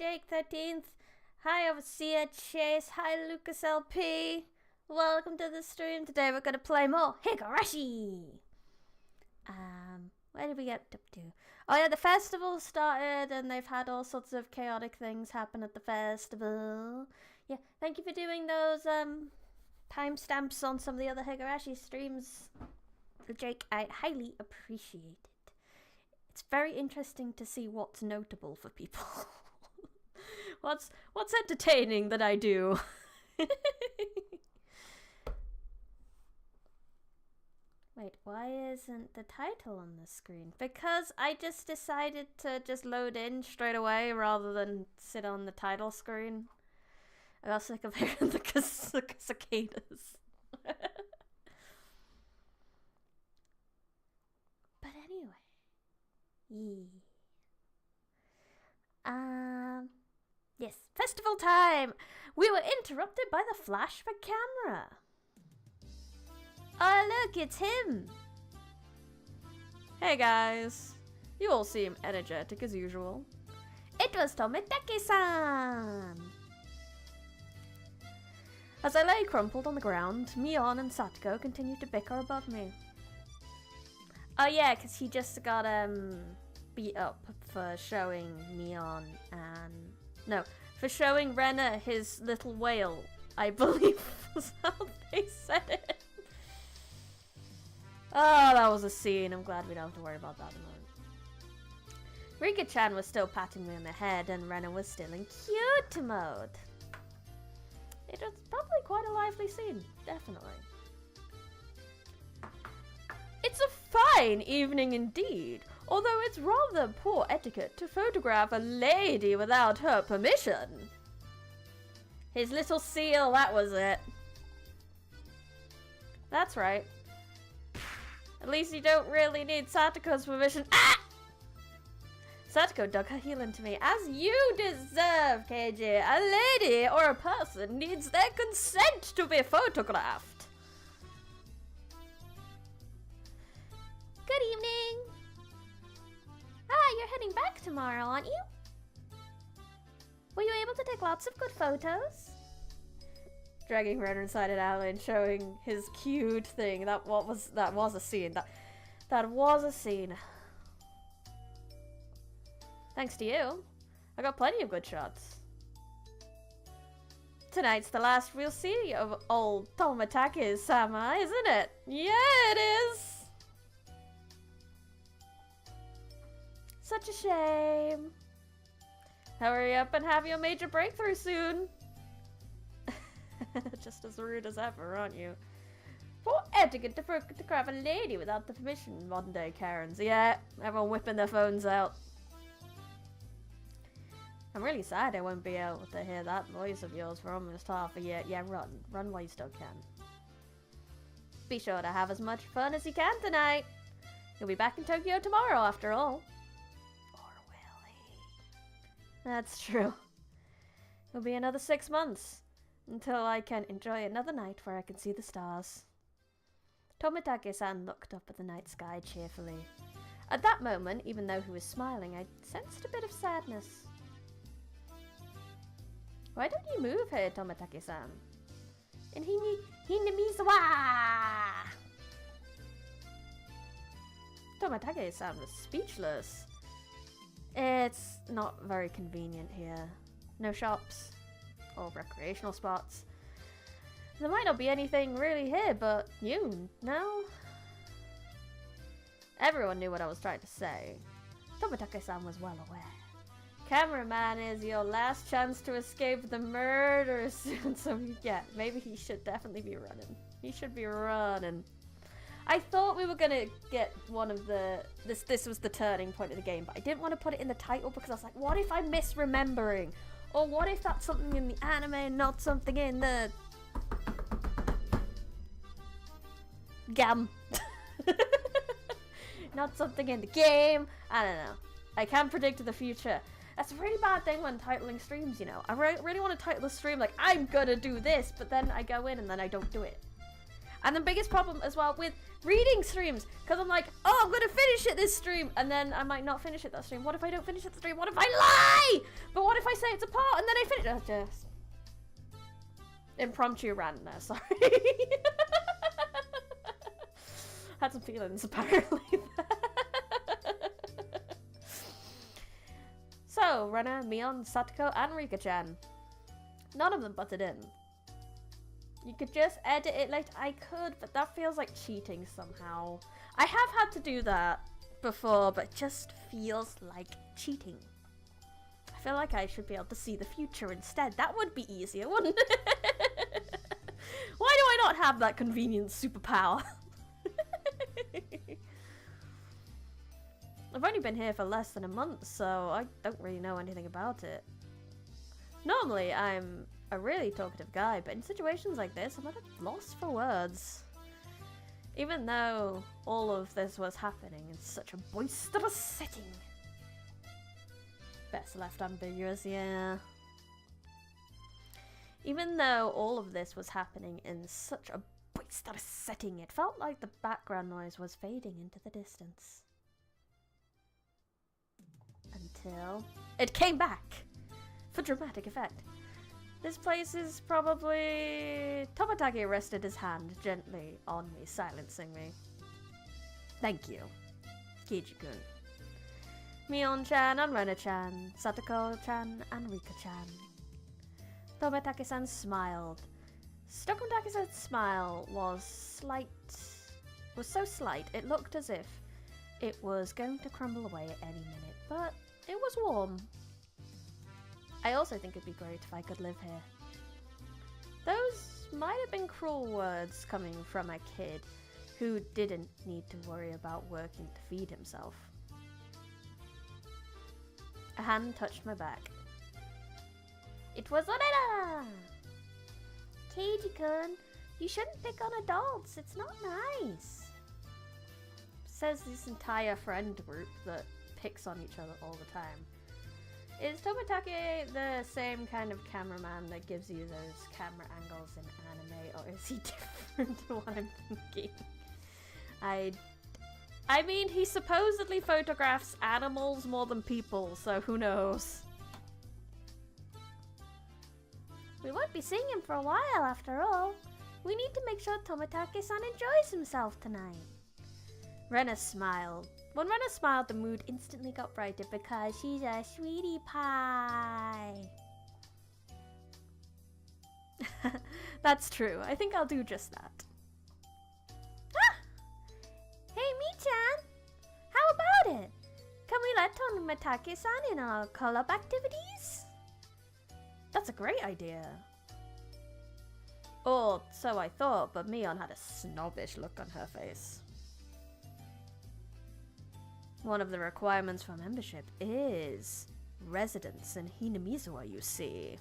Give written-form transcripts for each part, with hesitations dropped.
Jake13th. Hi, Overseer Chase. Hi, Lucas LP. Welcome to the stream. Today we're going to play more Higurashi. Where did we get up to? Oh yeah, the festival started and they've had all sorts of chaotic things happen at the festival. Yeah, thank you for doing those timestamps on some of the other Higurashi streams, Jake. I highly appreciate it. It's very interesting to see what's notable for people. What's entertaining that I do. Wait, why isn't the title on the screen? Because I just decided to just load in straight away rather than sit on the title screen. I got sick of hearing the cicadas. But anyway. Yes, festival time! We were interrupted by the flash of a camera. Oh look, it's him! Hey guys. You all seem energetic as usual. It was Tomitake-san! As I lay crumpled on the ground, Mion and Satoko continued to bicker above me. Oh yeah, because he just got beat up for showing Mion and... No, for showing Rena his little whale, I believe was how they said it. Oh, that was a scene. I'm glad we don't have to worry about that at the moment. Rika-chan was still patting me on the head and Rena was still in cute mode. It was probably quite a lively scene, definitely. It's a fine evening indeed, although it's rather poor etiquette to photograph a lady without her permission. His little seal, that was it. That's right. At least you don't really need Satoko's permission. Ah! Satoko dug her heel into me. As you deserve, KJ. A lady or a person needs their consent to be photographed. Good evening. You're heading back tomorrow, aren't you? Were you able to take lots of good photos? Dragging Rena inside an alley and showing his cute thing. That was a scene. That was a scene. Thanks to you, I got plenty of good shots. Tonight's the last we'll see of old Tomitake-sama, isn't it? Yeah, it is! Such a shame. Hurry up and have your major breakthrough soon. Just as rude as ever, aren't you? Poor etiquette to photograph a lady without the permission, modern day Karens. Yeah, everyone whipping their phones out. I'm really sad I won't be able to hear that voice of yours for almost half a year. Yeah, run. Run while you still can. Be sure to have as much fun as you can tonight. You'll be back in Tokyo tomorrow, after all. Or will he? That's true. It'll be another 6 months until I can enjoy another night where I can see the stars. Tomitake-san looked up at the night sky cheerfully. At that moment, even though he was smiling, I sensed a bit of sadness. Why don't you move here, Tomitake-san? And Hinamizawa! Tomitake-san was speechless. It's not very convenient here. No shops or recreational spots. There might not be anything really here, but you know? Everyone knew what I was trying to say. Tomitake-san was well aware. Cameraman is your last chance to escape the murder soon, so yeah, maybe he should definitely be running. He should be running. I thought we were gonna get one of the... This was the turning point of the game, but I didn't want to put it in the title because I was like, what if I'm misremembering? Or what if that's something in the anime and not something in the... Gam. Not something in the game. I don't know. I can't predict the future. That's a really bad thing when titling streams, you know. I really want to title a stream like, I'm gonna do this, but then I go in and then I don't do it. And the biggest problem as well with reading streams, because I'm like, oh, I'm gonna finish it this stream, and then I might not finish it that stream. What if I don't finish it the stream? What if I lie? But what if I say it's a part and then I finish it? Just impromptu rant there, sorry. Had some feelings apparently. So, Rena, Mion, Satoko, and Rika-chan. None of them butted in. You could just edit it later. I could, but that feels like cheating somehow. I have had to do that before, but it just feels like cheating. I feel like I should be able to see the future instead. That would be easier, wouldn't it? Why do I not have that convenient superpower? I've only been here for less than a month, so I don't really know anything about it. Normally, I'm a really talkative guy, but in situations like this, I'm at a loss for words. Even though all of this was happening in such a boisterous setting. Best left ambiguous, yeah. Even though all of this was happening in such a boisterous setting, it felt like the background noise was fading into the distance. Until it came back for dramatic effect. This place is probably... Tomatake rested his hand gently on me, silencing me. Thank you, Keiji-kun. Mion-chan and Rena-chan, Satoko-chan and Rika-chan. Tomatake-san smiled. Tomatake-san's smile was so slight, it looked as if it was going to crumble away at any minute, but it was warm. I also think it'd be great if I could live here. Those might have been cruel words coming from a kid who didn't need to worry about working to feed himself. A hand touched my back. It was Orena! Keiji-kun, you shouldn't pick on adults, it's not nice. Says this entire friend group that picks on each other all the time. Is Tomatake the same kind of cameraman that gives you those camera angles in anime, or is he different to what I'm thinking? I mean, he supposedly photographs animals more than people, so who knows? We won't be seeing him for a while after all. We need to make sure Tomatake-san enjoys himself tonight. Rena smiled. When Rena smiled, the mood instantly got brighter because she's a sweetie pie. That's true. I think I'll do just that. Ah! Hey, Mi-chan! How about it? Can we let Tomatake-san in our club activities? That's a great idea. Or so I thought, but Mion had a snobbish look on her face. One of the requirements for membership is residence in Hinamizawa, you see.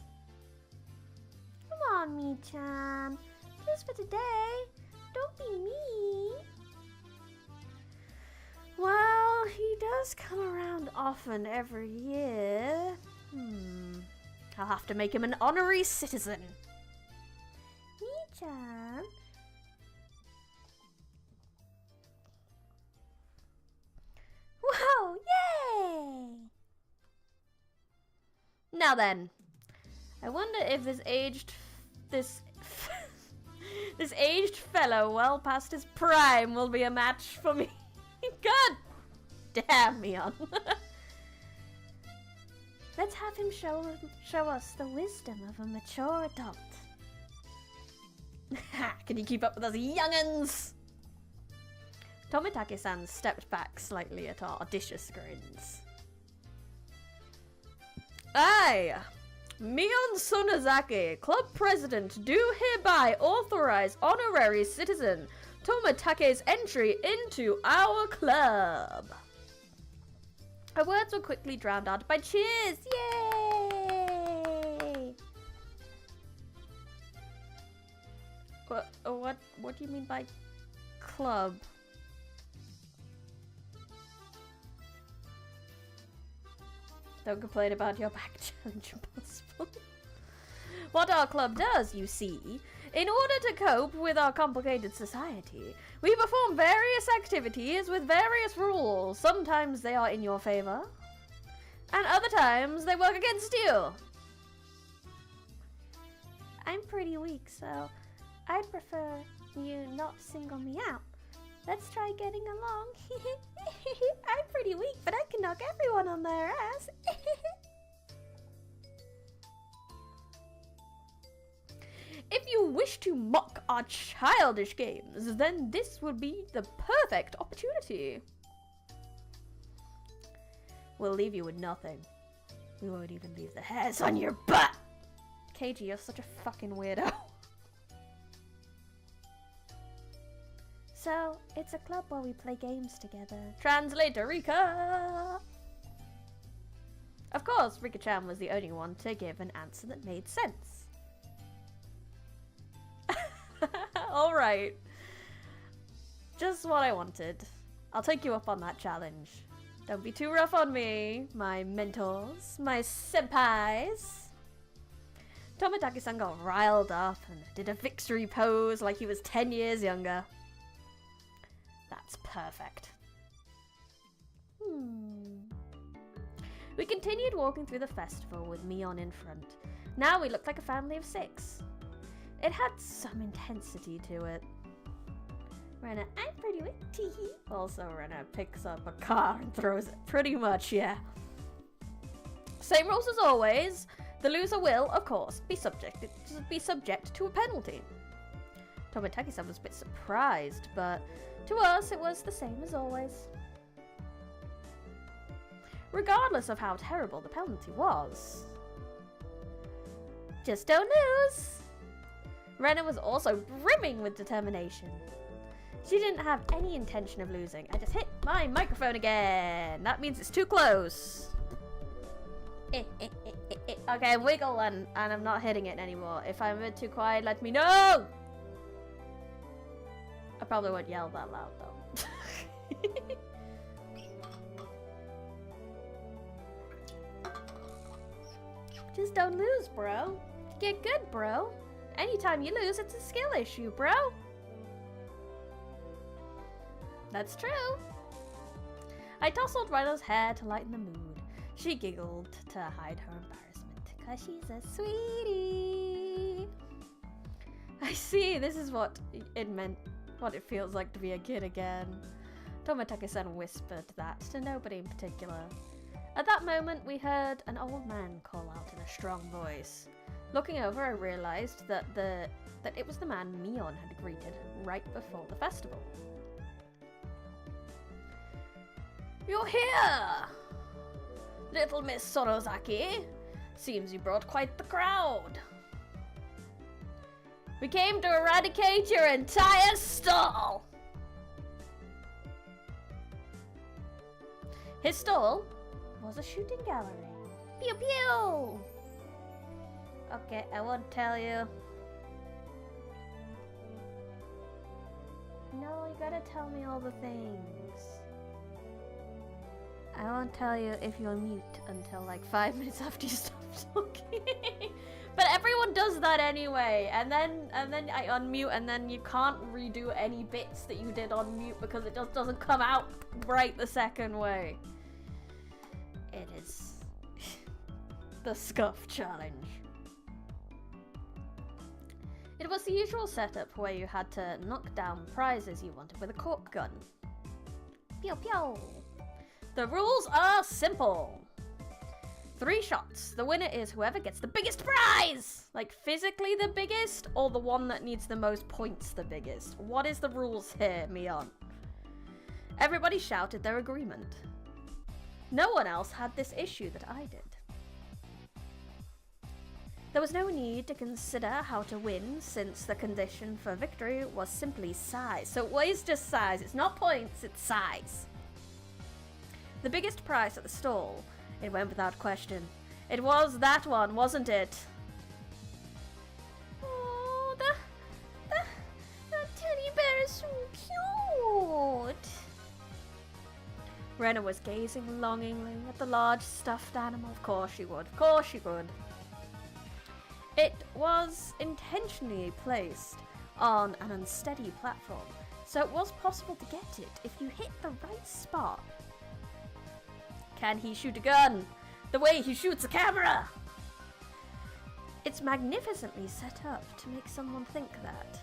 Come on, Mi-chan. Just for today. Don't be mean. Well, he does come around often every year. I'll have to make him an honorary citizen. Mi-chan. Whoa, yay! Now then, I wonder if this aged fellow well past his prime will be a match for me. God damn, Mion. Let's have him show us the wisdom of a mature adult. Can you keep up with us young'uns? Tomatake-san stepped back slightly at our audacious grins. I, Mion Sonozaki, club president, do hereby authorize honorary citizen Tomatake's entry into our club. Her words were quickly drowned out by cheers. Yay! What do you mean by club? Don't complain about your back challenge, impossible. What our club does, you see, in order to cope with our complicated society, we perform various activities with various rules. Sometimes they are in your favor, and other times they work against you. I'm pretty weak, so I'd prefer you not single me out. Let's try getting along. I'm pretty weak, but I can knock everyone on their ass. If you wish to mock our childish games, then this would be the perfect opportunity. We'll leave you with nothing. We won't even leave the hairs on your butt. KG, you're such a fucking weirdo. So, it's a club where we play games together. Translator Rika! Of course, Rika-chan was the only one to give an answer that made sense. Alright. Just what I wanted. I'll take you up on that challenge. Don't be too rough on me, my mentors, my senpais. Tomitaki-san got riled up and did a victory pose like he was 10 years younger. That's perfect. We continued walking through the festival with Mion in front. Now we looked like a family of 6. It had some intensity to it. Rena, I'm pretty weak, teehee. Also, Rena picks up a car and throws it. Pretty much, yeah. Same rules as always. The loser will, of course, be subject to a penalty. Tomitaki-san was a bit surprised, but to us it was the same as always. Regardless of how terrible the penalty was. Just don't lose! Rena was also brimming with determination. She didn't have any intention of losing. I just hit my microphone again. That means it's too close. Okay, wiggle and I'm not hitting it anymore. If I'm a bit too quiet, let me know! I probably won't yell that loud though. Just don't lose, bro. Get good, bro. Anytime you lose, it's a skill issue, bro. That's true. I tousled Rhino's hair to lighten the mood. She giggled to hide her embarrassment, cause she's a sweetie. I see, this is what it feels like to be a kid again. Tomitaki-san whispered that to nobody in particular. At that moment, we heard an old man call out in a strong voice. Looking over, I realized that it was the man Mion had greeted right before the festival. You're here! Little Miss Sorozaki. Seems you brought quite the crowd. We came to eradicate your entire stall! His stall was a shooting gallery. Pew pew! Okay, I won't tell you. No, you gotta tell me all the things. I won't tell you if you'll mute until like 5 minutes after you stop talking. But everyone does that anyway, and then I unmute, and then you can't redo any bits that you did on mute because it just doesn't come out right the second way. It is the scuff challenge. It was the usual setup where you had to knock down prizes you wanted with a cork gun. Pew pew! The rules are simple. 3 shots. The winner is whoever gets the biggest prize! Like physically the biggest, or the one that needs the most points the biggest? What is the rules here, Mion? Everybody shouted their agreement. No one else had this issue that I did. There was no need to consider how to win, since the condition for victory was simply size. So it was just size. It's not points, it's size. The biggest prize at the stall. It went without question. It was that one, wasn't it? Oh, the teddy bear is so cute. Rena was gazing longingly at the large stuffed animal. Of course she would. Of course she would. It was intentionally placed on an unsteady platform, so it was possible to get it if you hit the right spot. Can he shoot a gun? The way he shoots a camera! It's magnificently set up to make someone think that.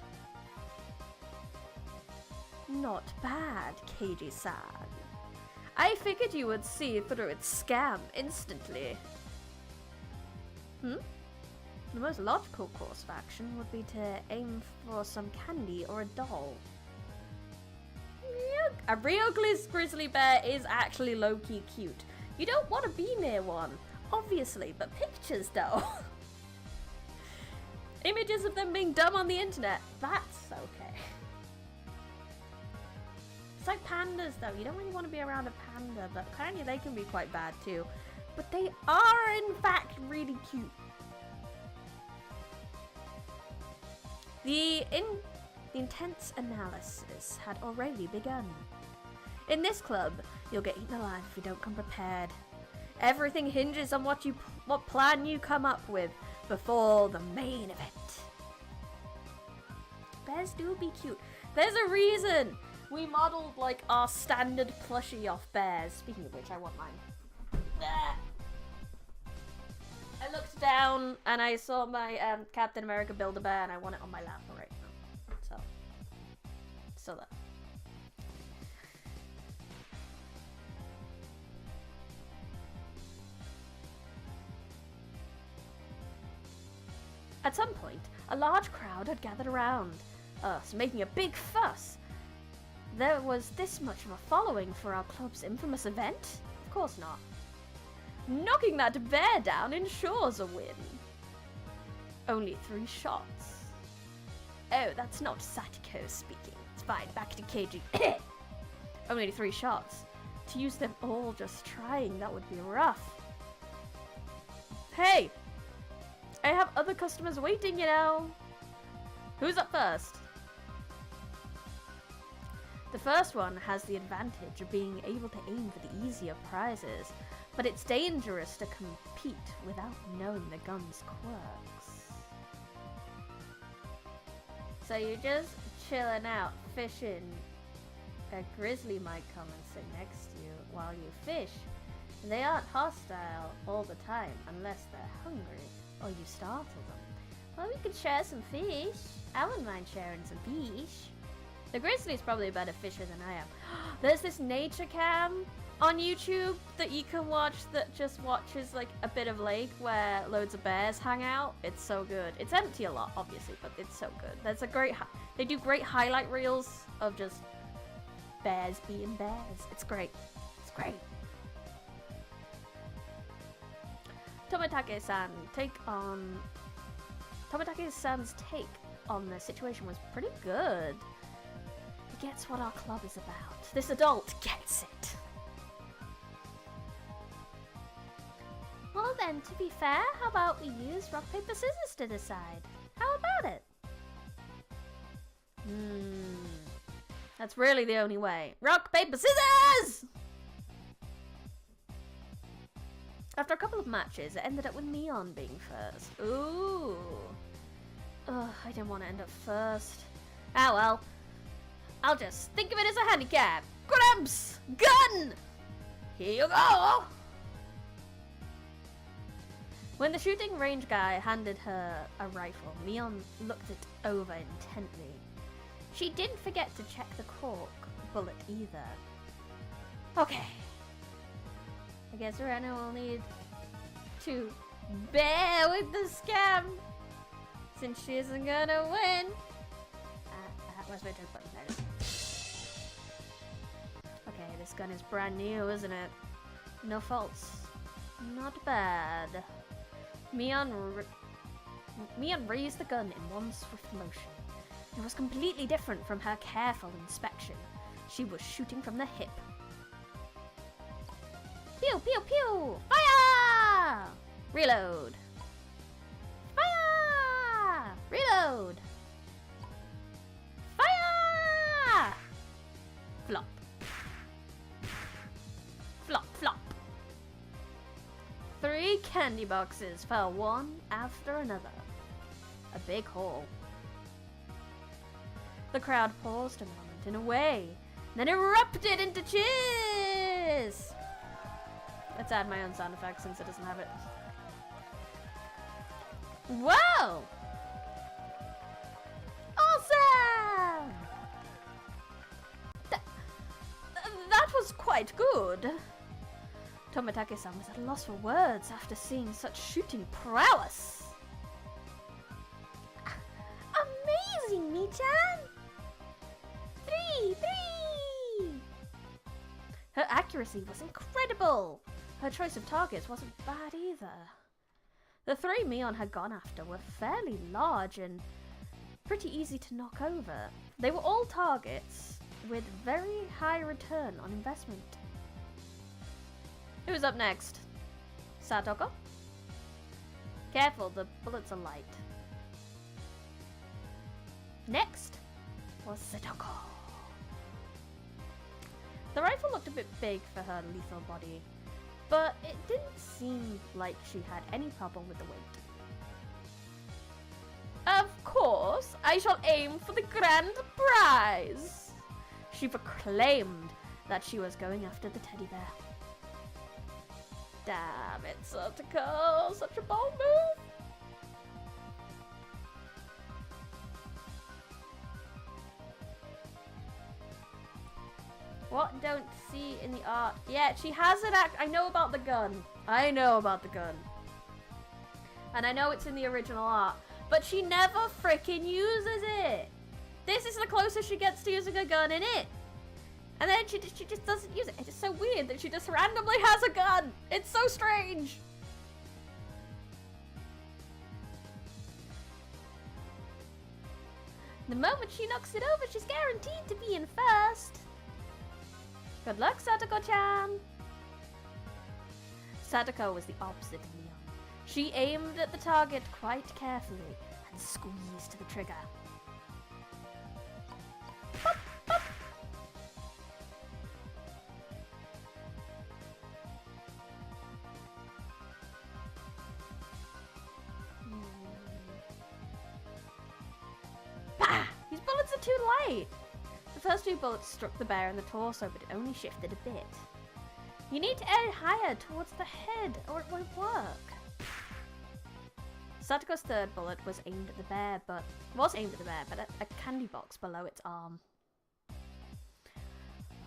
Not bad, Keiji-san. I figured you would see through its scam instantly. The most logical course of action would be to aim for some candy or a doll. A real grizzly bear is actually low-key cute. You don't want to be near one, obviously, but pictures though. Images of them being dumb on the internet, that's okay. It's like pandas though, you don't really want to be around a panda, but apparently they can be quite bad too. But they are in fact really cute. The intense analysis had already begun. In this club, you'll get eaten alive if you don't come prepared. Everything hinges on what plan you come up with before the main event. Bears do be cute. There's a reason we modeled like our standard plushie off bears. Speaking of which, I want mine. I looked down and I saw my Captain America Build-A-Bear and I want it on my lap right now. So that. At some point, a large crowd had gathered around us, making a big fuss. There was this much of a following for our club's infamous event? Of course not. Knocking that bear down ensures a win. Only 3 shots. Oh, that's not Satiko speaking. It's fine, back to Keiji. Only 3 shots. To use them all just trying, that would be rough. Hey! I have other customers waiting, you know. Who's up first? The first one has the advantage of being able to aim for the easier prizes, but it's dangerous to compete without knowing the gun's quirks. So you're just chilling out, fishing. A grizzly might come and sit next to you while you fish. They aren't hostile all the time unless they're hungry or you startle them. Well, we could share some fish. I wouldn't mind sharing some fish. The grizzly's probably a better fisher than I am. There's this nature cam on YouTube that you can watch that just watches like a bit of lake where loads of bears hang out. It's so good. It's empty a lot, obviously, but it's so good. There's a great, they do great highlight reels of just bears being bears. It's great. It's great. Tomitake-san's take on the situation was pretty good. He gets what our club is about. This adult gets it. Well then, to be fair, how about we use rock, paper, scissors to decide? How about it? That's really the only way. Rock, paper, scissors! After a couple of matches, it ended up with Neon being first. Ooh. Ugh, I didn't want to end up first. Ah well. I'll just think of it as a handicap. Gramps! Gun! Here you go! When the shooting range guy handed her a rifle, Neon looked it over intently. She didn't forget to check the cork bullet either. Okay. I guess Rena will need to bear with the scam, since she isn't gonna win. Where's my joke button? There it is. Okay, this gun is brand new, isn't it? No faults. Not bad. Mion raised the gun in one swift motion. It was completely different from her careful inspection. She was shooting from the hip. Pew, pew, pew! Fire! Reload. Fire! Reload. Fire! Flop. Flop, flop. 3 candy boxes fell one after another. big hall. The crowd paused a moment in a way, then erupted into cheers! Let's add my own sound effect since it doesn't have it. Whoa! Awesome! That was quite good. Tomitake-san was at a loss for words after seeing such shooting prowess. Amazing, Mi-chan! 3! Her accuracy was incredible. Her choice of targets wasn't bad either. The 3 Mion had gone after were fairly large and pretty easy to knock over. They were all targets with very high return on investment. Who's up next? Satoko? Careful, the bullets are light. Next was Satoko. The rifle looked a bit big for her lethal body, but it didn't seem like she had any problem with the weight. Of course, I shall aim for the grand prize! She proclaimed that she was going after the teddy bear. Damn it, Satoko! Such a bold move! What don't see in the art? Yeah, she has it. I know about the gun. I know about the gun. And I know it's in the original art. But she never freaking uses it. This is the closest she gets to using a gun in it. And then she just doesn't use it. It's just so weird that she just randomly has a gun. It's so strange. The moment she knocks it over, she's guaranteed to be in first. Good luck, Satoko-chan! Satoko was the opposite of Leon. She aimed at the target quite carefully and squeezed the trigger. Pop, pop. Bah! These bullets are too light! The first 2 bullets struck the bear in the torso, but it only shifted a bit. You need to aim higher towards the head, or it won't work. Satoko's 3rd bullet was aimed at the bear, but at a candy box below its arm.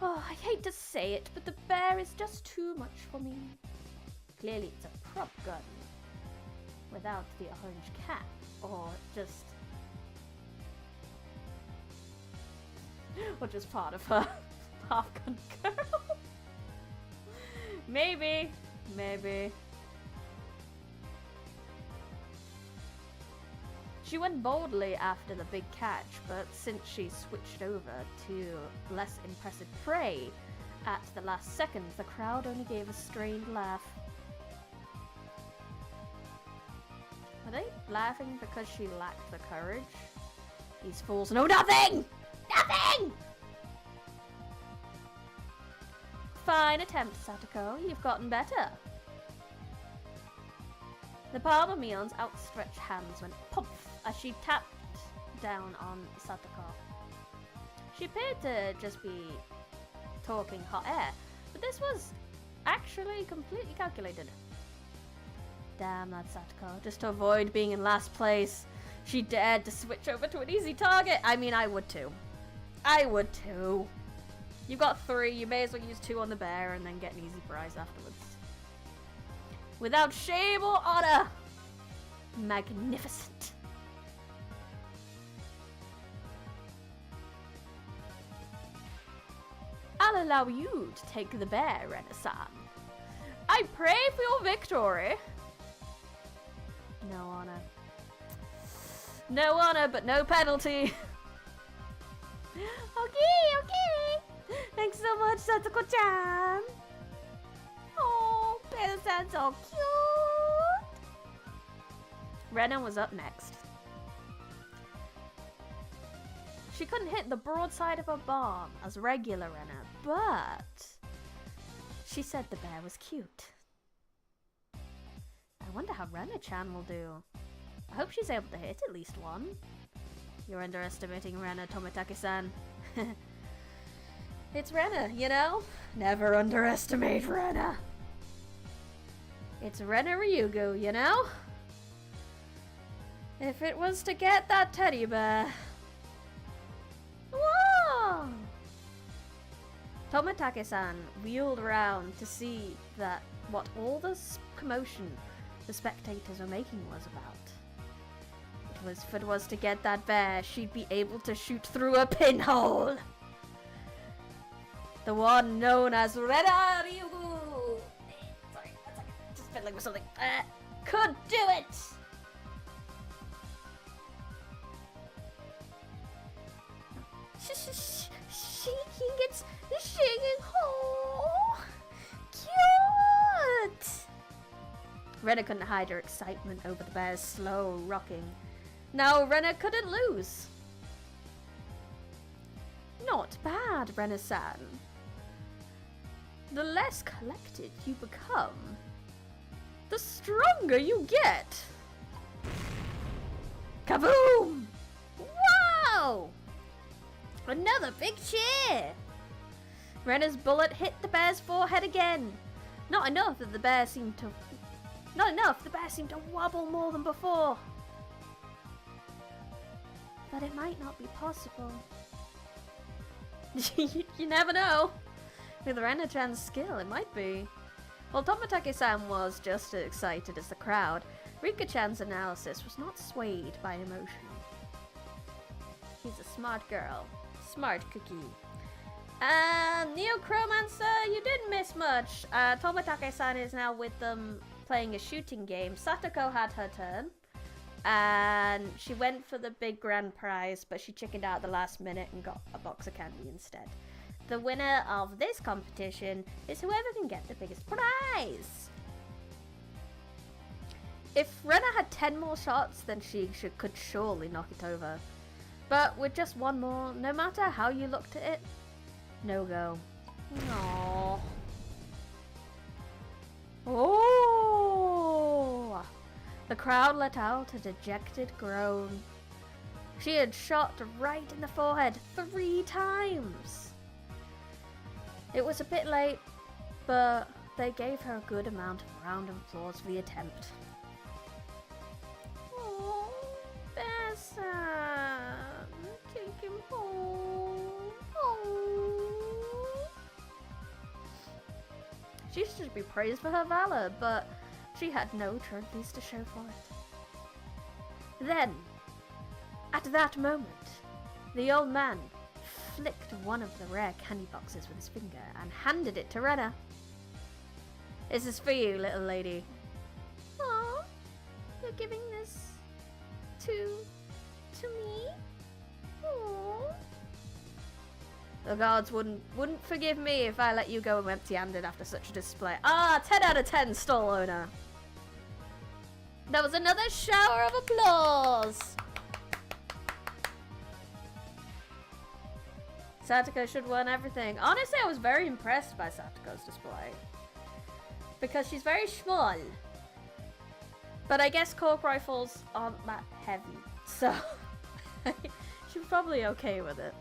Oh, I hate to say it, but the bear is just too much for me. Clearly, it's a prop gun without the orange cap, or just part of her half-gun girl. Maybe. She went boldly after the big catch, but since she switched over to less impressive prey at the last second, the crowd only gave a strained laugh. Are they laughing because she lacked the courage? These fools know nothing! Nothing! Fine attempt, Satoko. You've gotten better. The palm of Mion's outstretched hands went poof as she tapped down on Satoko. She appeared to just be talking hot air, but this was actually completely calculated. Damn that Satoko. Just to avoid being in last place, she dared to switch over to an easy target. I mean, I would too. You've got 3, you may as well use 2 on the bear and then get an easy prize afterwards. Without shame or honor! Magnificent. I'll allow you to take the bear, Ren-san. I pray for your victory. No honor. No honor, but no penalty. Okay. Thanks so much, Satoko-chan. Oh, bear-san's so cute. Rena was up next. She couldn't hit the broadside of her bomb as regular Rena, but she said the bear was cute. I wonder how Rena-chan will do. I hope she's able to hit at least one. You're underestimating Rena, Tomitake-san. It's Rena, you know? Never underestimate Rena. It's Rena Ryugu, you know? If it was to get that teddy bear. Whoa! Tomitake-san wheeled around to see that what all this commotion the spectators were making was about. If it was to get that bear, she'd be able to shoot through a pinhole. The one known as Rena Ryugu. Sorry, that's like just fiddling with something. Could do it. Shaking, it's shaking. Oh, cute. Rena couldn't hide her excitement over the bear's slow rocking. Now Rena couldn't lose. Not bad, Rena-san. The less collected you become, the stronger you get. Kaboom! Wow! Another big cheer! Rena's bullet hit the bear's forehead again. Not enough that the bear seemed to wobble more than before. But it might not be possible. You never know. With Rena-chan's skill, it might be. While Tomitake-san was just as excited as the crowd, Rika-chan's analysis was not swayed by emotion. She's a smart girl. Smart cookie. Neocromancer, you didn't miss much. Tomitake-san is now with them playing a shooting game. Satoko had her turn. And she went for the big grand prize, but she chickened out at the last minute and got a box of candy instead. The winner of this competition is whoever can get the biggest prize. If Rena had 10 more shots, then she could surely knock it over. But with just one more, no matter how you looked at it, no go. Aww. Oh! The crowd let out a dejected groan. She had shot right in the forehead 3 times. It was a bit late, but they gave her a good amount of round of applause for the attempt. Oh, Bessa, take him home. Oh. She should be praised for her valor, but she had no trophies to show for it. Then, at that moment, the old man flicked one of the rare candy boxes with his finger and handed it to Rena. This is for you, little lady. Aw, you're giving this to me? Aww. The guards wouldn't forgive me if I let you go empty-handed after such a display. 10 out of 10, stall owner. That was another shower of applause. Satoko should win everything. Honestly, I was very impressed by Satoko's display. Because she's very small. But I guess cork rifles aren't that heavy. So, she's probably okay with it.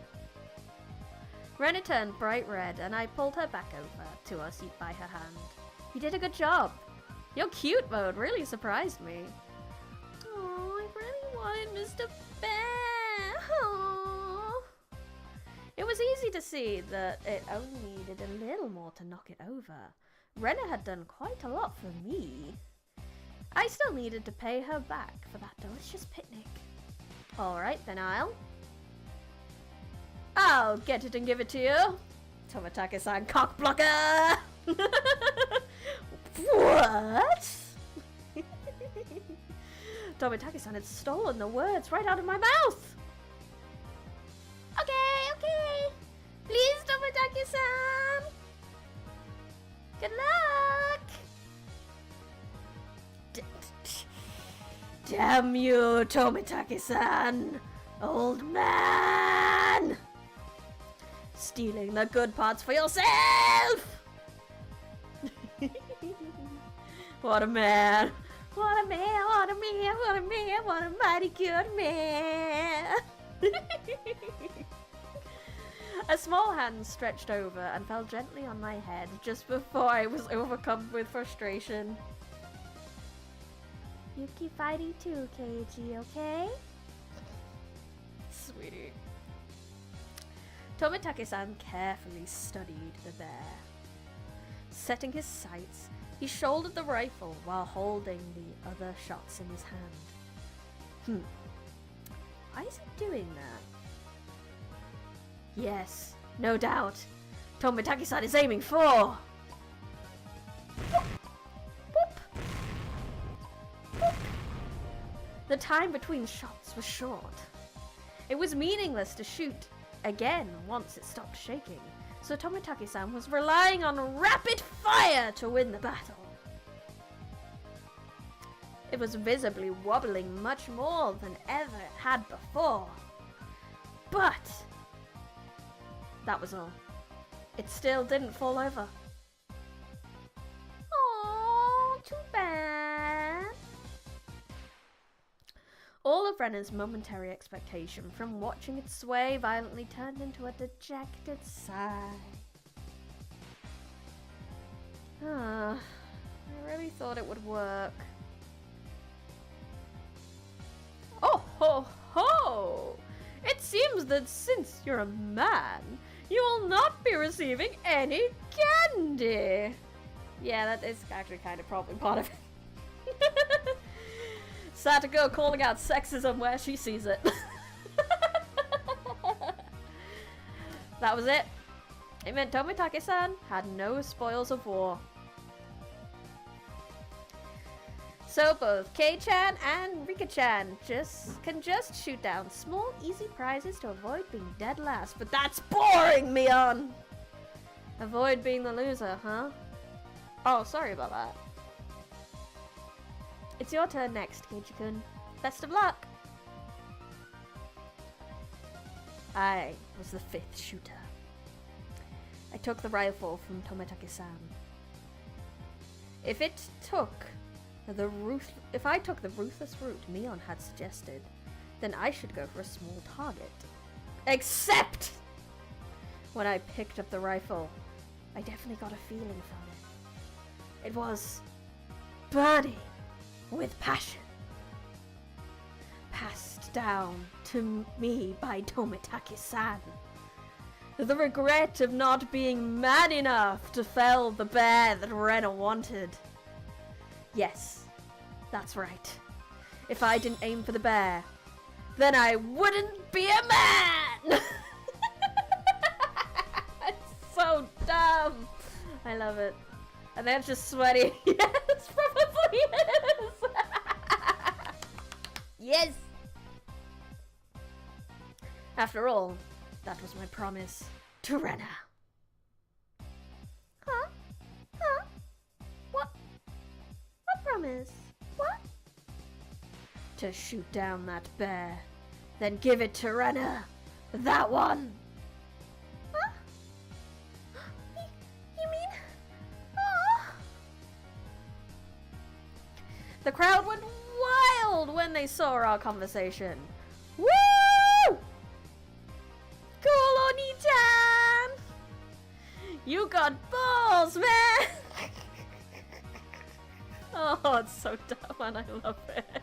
Rena turned bright red and I pulled her back over to our seat by her hand. You did a good job. Your cute mode really surprised me. Oh, I really wanted Mr. Bear. Aww. It was easy to see that it only needed a little more to knock it over. Rena had done quite a lot for me. I still needed to pay her back for that delicious picnic. Alright then, I'll get it and give it to you. Tomitake-san cock blocker! What? Tomitake-san had stolen the words right out of my mouth! Okay. Please, Tomitake-san! Good luck! Damn you, Tomitake-san! Old man! Stealing the good parts for yourself! What a man! What a man, what a man, what a man, what a mighty good man. A small hand stretched over and fell gently on my head just before I was overcome with frustration. You keep fighting too, Keiji, okay? Sweetie. Tomitake-san carefully studied the bear. Setting his sights, he shouldered the rifle while holding the other shots in his hand. Why is he doing that? Yes, no doubt. Tomitake-san is aiming for... Boop. Boop. Boop. The time between shots was short. It was meaningless to shoot again once it stopped shaking, so Tomitake-san was relying on rapid fire to win the battle. It was visibly wobbling much more than ever it had before. But that was all. It still didn't fall over. Oh, too bad. All of Renna's momentary expectation from watching it sway violently turned into a dejected sigh. I really thought it would work. Oh ho ho! It seems that since you're a man, you will not be receiving any candy! Yeah, that is actually kind of probably part of it. Satoko calling out sexism where she sees it. That was it. It meant Tomitake-san had no spoils of war. So both Kei-chan and Rika-chan can just shoot down small, easy prizes to avoid being dead last. But that's boring, Mion! Avoid being the loser, huh? Oh, sorry about that. It's your turn next, Keiji-kun. Best of luck! I was the 5th shooter. I took the rifle from Tomitake-san. If I took the ruthless route Mion had suggested, then I should go for a small target. Except when I picked up the rifle, I definitely got a feeling from it. It was burning with passion, passed down to me by Tomitake-san. The regret of not being man enough to fell the bear that Renna wanted. Yes, that's right. If I didn't aim for the bear, then I wouldn't be a man! It's so dumb! I love it. And then it's just sweaty. Yes, probably is! Yes! After all, that was my promise to Renna. Huh? Huh? What? What promise? What? To shoot down that bear, then give it to Renna. That one! Huh? You mean... Oh. The crowd went wild when they saw our conversation. Woo! Cool, Oni-chan! You got balls, man! Oh, it's so dumb and I love it.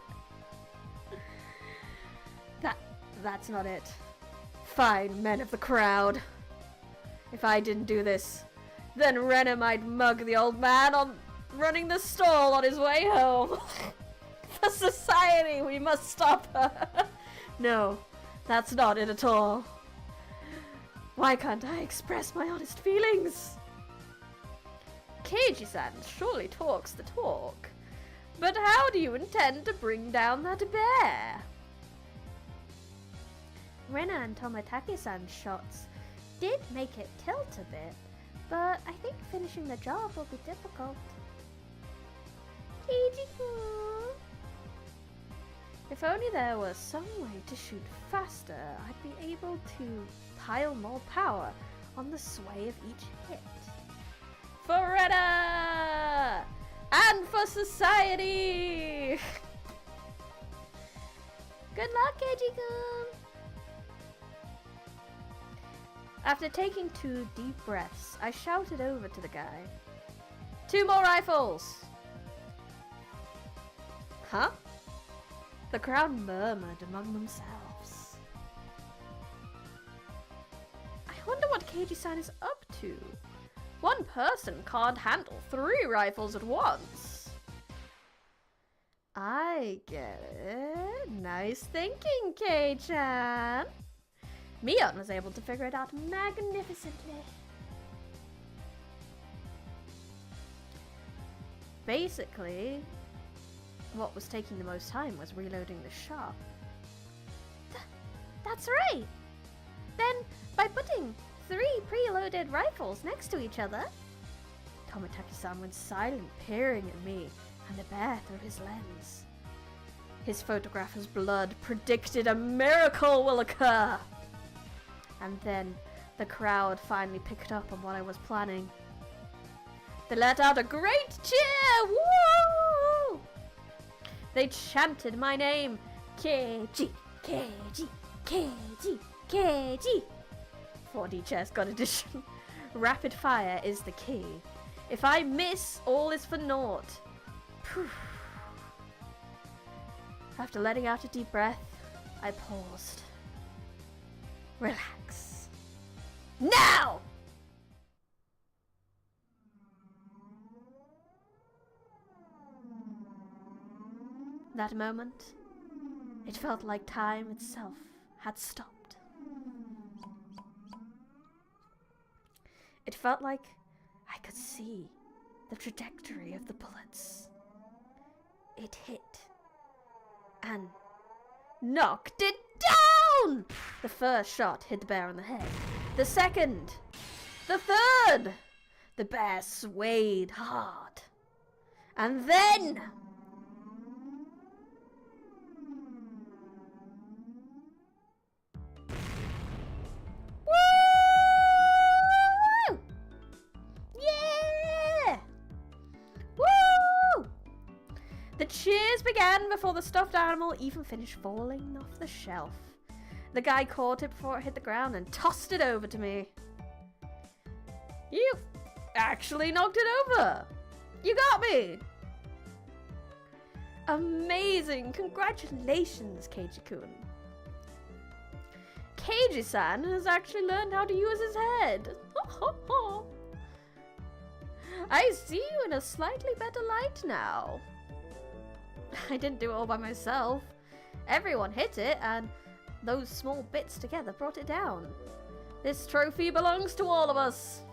That's not it. Fine, men of the crowd. If I didn't do this, then Renna might mug the old man on running the stall on his way home. For society, we must stop her. No, that's not it at all. Why can't I express my honest feelings? Keiji-san surely talks the talk. But how do you intend to bring down that bear? Renna and Tomitake-san's shots did make it tilt a bit, but I think finishing the job will be difficult. Keiji-kun. If only there was some way to shoot faster, I'd be able to pile more power on the sway of each hit. For Renna! And for society! Good luck, Keiji-kun! After taking 2 deep breaths, I shouted over to the guy. 2 more rifles! Huh? The crowd murmured among themselves. I wonder what Keiji-san is up to. One person can't handle 3 rifles at once. I get it. Nice thinking, Kei-chan. Mion was able to figure it out magnificently. Basically, what was taking the most time was reloading the shop. That's right! Then, by putting 3 preloaded rifles next to each other, Tomitaki-san went silent, peering at me and the bear through his lens. His photographer's blood predicted a miracle will occur! And then, the crowd finally picked up on what I was planning. They let out a great cheer! Woo! They chanted my name, Keiji, Keiji, Keiji, Keiji. 4D chess god edition. Rapid fire is the key. If I miss, all is for naught. After letting out a deep breath, I paused. Relax. Now! That moment, it felt like time itself had stopped. It felt like I could see the trajectory of the bullets. It hit and knocked it down! The first shot hit the bear on the head. The second. The third. The bear swayed hard. And then... Woo! Yeah! Woo! The cheers began before the stuffed animal even finished falling off the shelf. The guy caught it before it hit the ground and tossed it over to me. You actually knocked it over! You got me! Amazing! Congratulations, Keiji-kun. Keiji-san has actually learned how to use his head. I see you in a slightly better light now. I didn't do it all by myself. Everyone hit it, and those small bits together brought it down. This trophy belongs to all of us.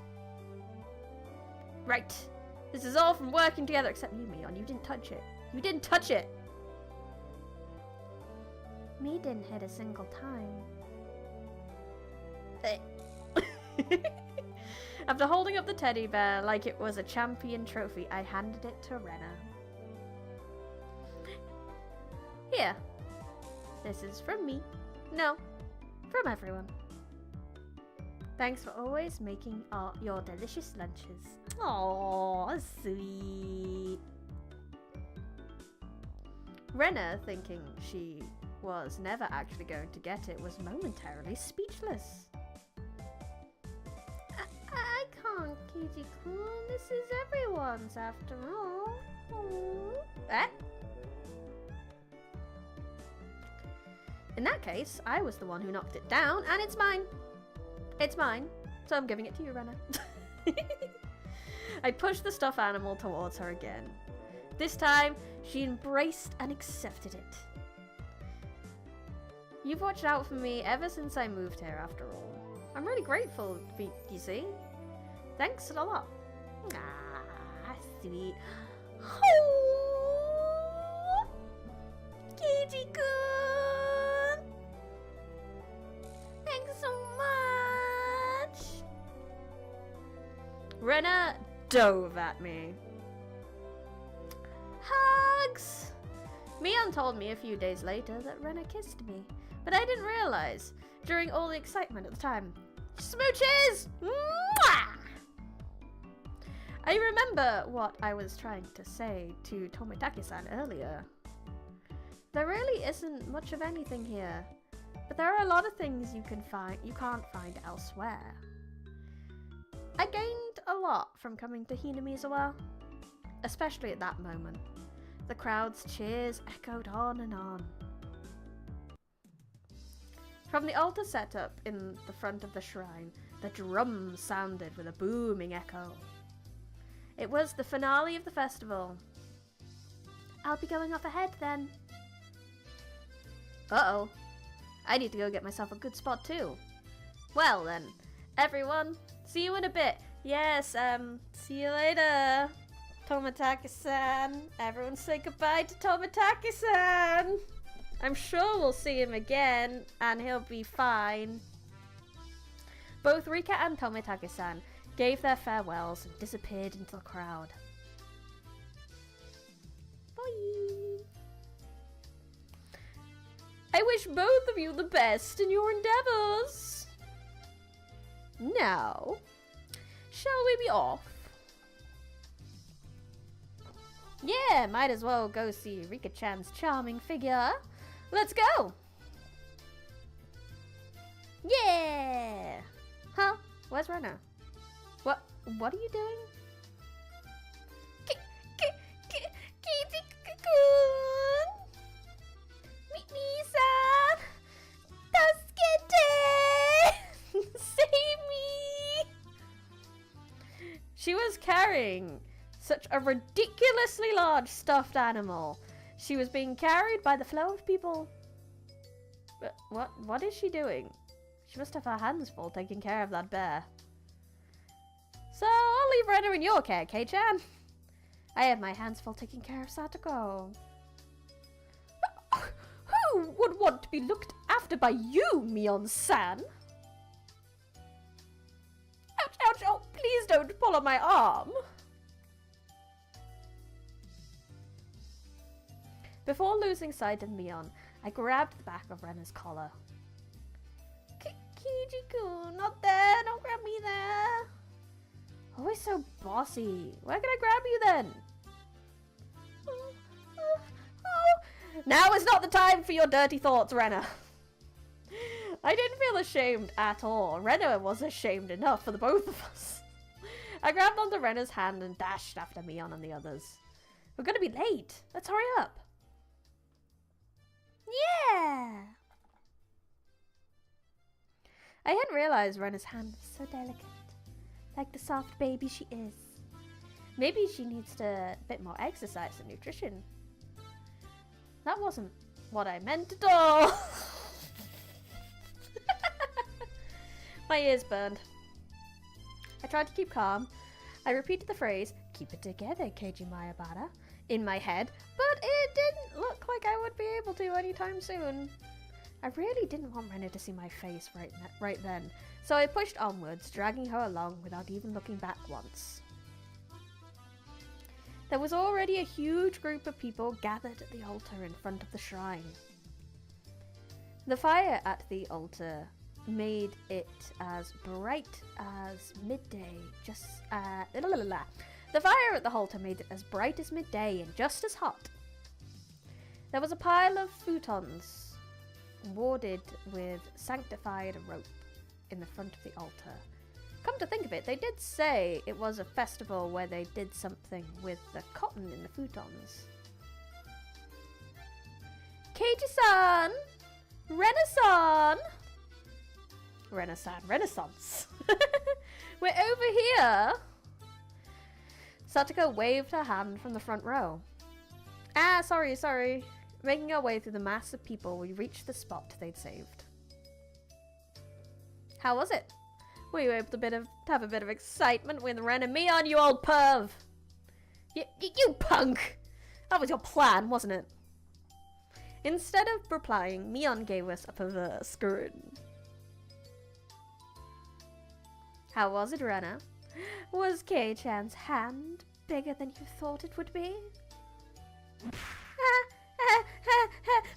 Right. This is all from working together, except you, Mion. You didn't touch it. You didn't touch it! Me didn't hit a single time. After holding up the teddy bear like it was a champion trophy, I handed it to Rena. Here. This is from me. No, from everyone. Thanks for always making your delicious lunches. Aww, sweet. Rena, thinking she was never actually going to get it, was momentarily speechless. I can't, Keiji-kun. This is everyone's after all. Eh? In that case, I was the one who knocked it down, and it's mine. It's mine, so I'm giving it to you, Rena. I pushed the stuffed animal towards her again. This time, she embraced and accepted it. You've watched out for me ever since I moved here, after all. I'm really grateful, you see. Thanks a lot. Ah, sweet. Oh, Keiji-kun! Thanks so much! Rena dove at me. Hugs! Mion told me a few days later that Rena kissed me, but I didn't realize during all the excitement at the time. Smooches! Mwah! I remember what I was trying to say to Tomitaki-san earlier. There really isn't much of anything here, but there are a lot of things you can't find elsewhere. I gained a lot from coming to Hinamizawa, especially at that moment. The crowd's cheers echoed on and on. From the altar set up in the front of the shrine, the drums sounded with a booming echo. It was the finale of the festival. I'll be going off ahead then. Uh-oh. I need to go get myself a good spot too. Well then, everyone, see you in a bit. Yes, see you later. Tomitaki-san. Everyone say goodbye to Tomitaki-san. I'm sure we'll see him again, and he'll be fine. Both Rika and Tomitaki-san gave their farewells and disappeared into the crowd. Bye! I wish both of you the best in your endeavors. Now, shall we be off? Yeah, might as well go see Rika-chan's charming figure. Let's go! Yeah! Huh? Where's Rena? What are you doing? Katie-kun! Mimi-san! Tasukete! Save me! She was carrying such a ridiculously large stuffed animal. She was being carried by the flow of people. But what is she doing? She must have her hands full taking care of that bear. So I'll leave Rena in your care, Kei-chan. I have my hands full taking care of Satoko. Who would want to be looked after by you, Mion-san? Ouch, ouch, oh, please don't pull on my arm. Before losing sight of Mion, I grabbed the back of Rena's collar. Kiji-kun, not there, don't grab me there. Always so bossy. Where can I grab you then? Now is not the time for your dirty thoughts, Rena. I didn't feel ashamed at all. Rena was ashamed enough for the both of us. I grabbed onto Rena's hand and dashed after Mion and the others. We're gonna be late. Let's hurry up. Yeah! I hadn't realized Rena's hand was so delicate. Like the soft baby she is. Maybe she needs a bit more exercise and nutrition. That wasn't what I meant at all. My ears burned. I tried to keep calm. I repeated the phrase, "Keep it together, Keiji Mayabara," in my head, but it didn't look like I would be able to anytime soon. I really didn't want Rena to see my face right then, so I pushed onwards, dragging her along without even looking back once. There was already a huge group of people gathered at the altar in front of the shrine. The fire at the altar made it as bright as midday, The fire at the altar made it as bright as midday and just as hot. There was a pile of futons warded with sanctified rope in the front of the altar. Come to think of it, they did say it was a festival where they did something with the cotton in the futons. Keiji-san! Renaissance! Renaissance. We're over here! Satoko waved her hand from the front row. Sorry. Making our way through the mass of people, we reached the spot they'd saved. How was it? Were you able to have a bit of excitement with Ren and Mion, you old perv? You punk! That was your plan, wasn't it? Instead of replying, Mion gave us a perverse grin. How was it, Rena? Was Kei-chan's hand bigger than you thought it would be?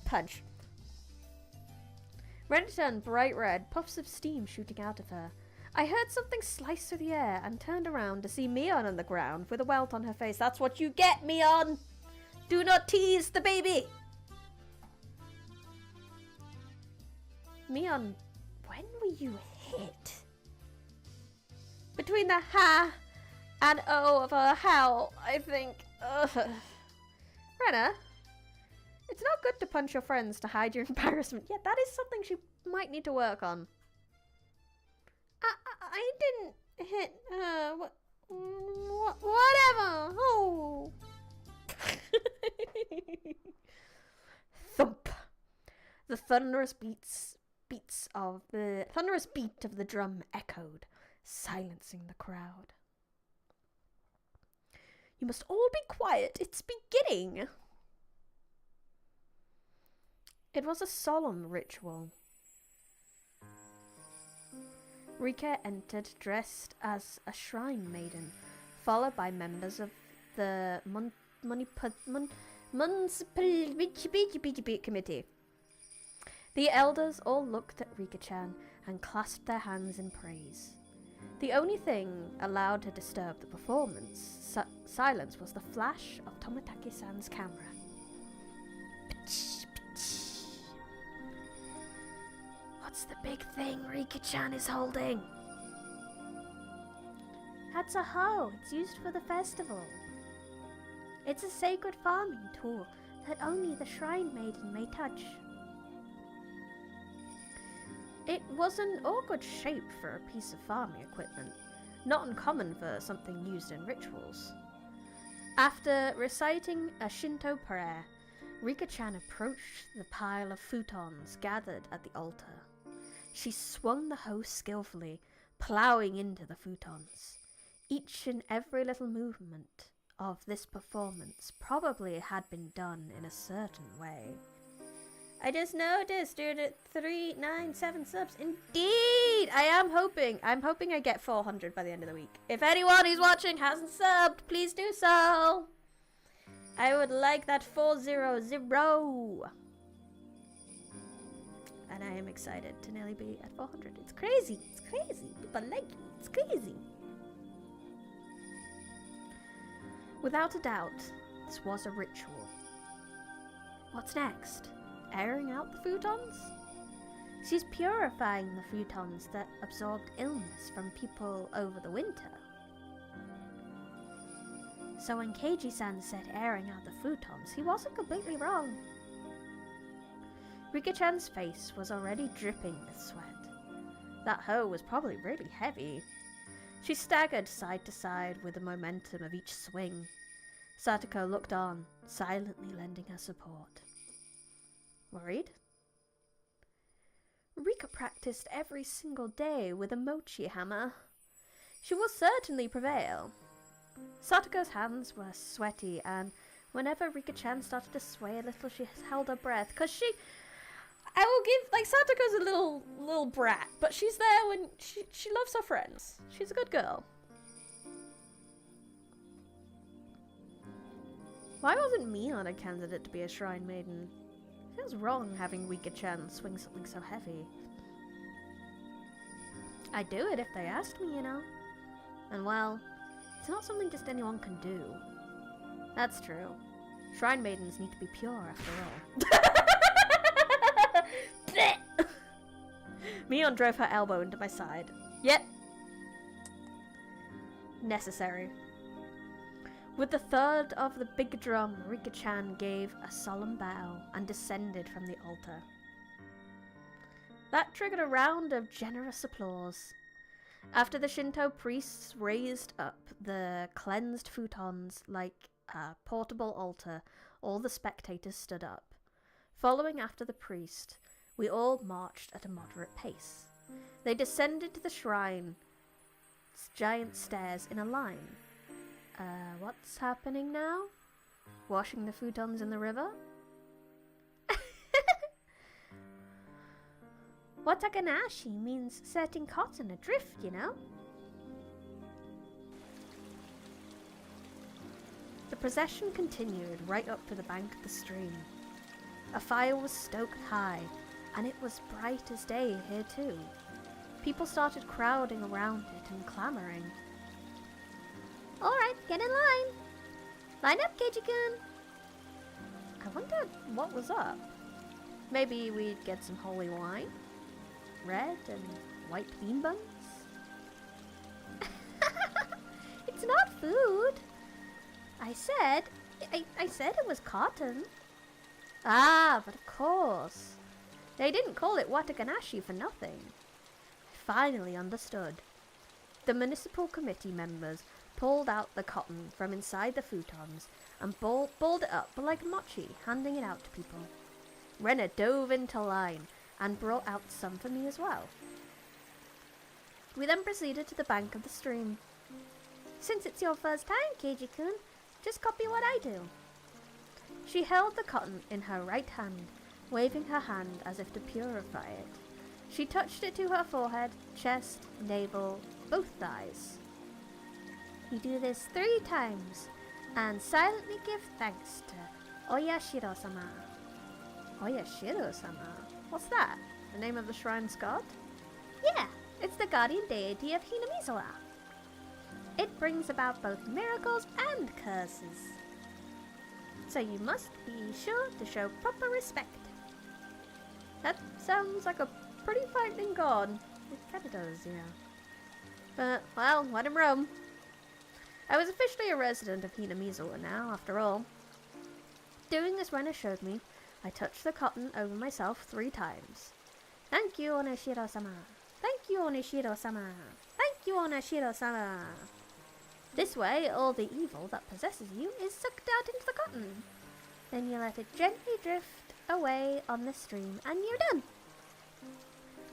Punch. Rena turned bright red, puffs of steam shooting out of her. I heard something slice through the air and turned around to see Mion on the ground with a welt on her face. That's what you get, Mion! Do not tease the baby! Mion, when were you hit? Between the ha and o of a howl, I think. Ugh. Renna, it's not good to punch your friends to hide your embarrassment. Yeah, that is something she might need to work on. I didn't hit whatever. Oh. Thump. The thunderous beat of the drum echoed, silencing the crowd. You must all be quiet. It's beginning. It was a solemn ritual. Rika entered dressed as a shrine maiden, followed by members of the municipal committee. The elders all looked at Rika-chan and clasped their hands in praise. The only thing allowed to disturb the performance silence was the flash of Tomitake-san's camera. What's the big thing Rika-chan is holding? That's a hoe. It's used for the festival. It's a sacred farming tool that only the shrine maiden may touch. It was an awkward shape for a piece of farming equipment, not uncommon for something used in rituals. After reciting a Shinto prayer, Rika-chan approached the pile of futons gathered at the altar. She swung the hoe skillfully, ploughing into the futons. Each and every little movement of this performance probably had been done in a certain way. I just noticed you're at 397 subs. Indeed! I'm hoping I get 400 by the end of the week. If anyone who's watching hasn't subbed, please do so. I would like that 400. And I am excited to nearly be at 400. It's crazy. It's crazy. People like it. It's crazy. Without a doubt, this was a ritual. What's next? Airing out the futons? She's purifying the futons that absorbed illness from people over the winter. So when Keiji-san said airing out the futons, he wasn't completely wrong. Rika-chan's face was already dripping with sweat. That hoe was probably really heavy. She staggered side to side with the momentum of each swing. Satoko looked on, silently lending her support. Worried? Rika practiced every single day with a mochi hammer. She will certainly prevail. Satoko's hands were sweaty, and whenever Rika-chan started to sway a little, she held her breath, because I will give, like, Satoko's a little brat, but she's there when she loves her friends. She's a good girl. Why wasn't Mion a candidate to be a shrine maiden? Feels wrong having Rika-chan swing something so heavy. I'd do it if they asked me, you know. And well, it's not something just anyone can do. That's true. Shrine maidens need to be pure after all. Mion drove her elbow into my side. Yep. Necessary. With the third of the big drum, Rika-chan gave a solemn bow and descended from the altar. That triggered a round of generous applause. After the Shinto priests raised up the cleansed futons like a portable altar, all the spectators stood up. Following after the priest, we all marched at a moderate pace. They descended to the shrine's giant stairs in a line. What's happening now? Washing the futons in the river? Watakanashi means setting cotton adrift, you know? The procession continued right up to the bank of the stream. A fire was stoked high, and it was bright as day here too. People started crowding around it and clamoring. Alright, get in line! Line up, Keiji-kun! I wondered what was up. Maybe we'd get some holy wine? Red and white bean buns? It's not food! I said it was cotton. Ah, but of course. They didn't call it watakanashi for nothing. I finally understood. The municipal committee members pulled out the cotton from inside the futons and balled it up like mochi, handing it out to people. Rena dove into line and brought out some for me as well. We then proceeded to the bank of the stream. Since it's your first time, Keiji-kun, just copy what I do. She held the cotton in her right hand, waving her hand as if to purify it. She touched it to her forehead, chest, navel, both thighs. You do this 3 times, and silently give thanks to Oyashiro-sama. Oyashiro-sama? What's that? The name of the shrine's god? Yeah, it's the guardian deity of Hinamizawa. It brings about both miracles and curses. So you must be sure to show proper respect. That sounds like a pretty frightening god. It kinda does, yeah. But, well, let him roam. I was officially a resident of Hinamizawa now, after all. Doing as Rena showed me, I touched the cotton over myself 3 times. Thank you, Oneshiro-sama. Thank you, Oneshiro-sama. Thank you, Oneshiro-sama. This way, all the evil that possesses you is sucked out into the cotton. Then you let it gently drift away on the stream, and you're done.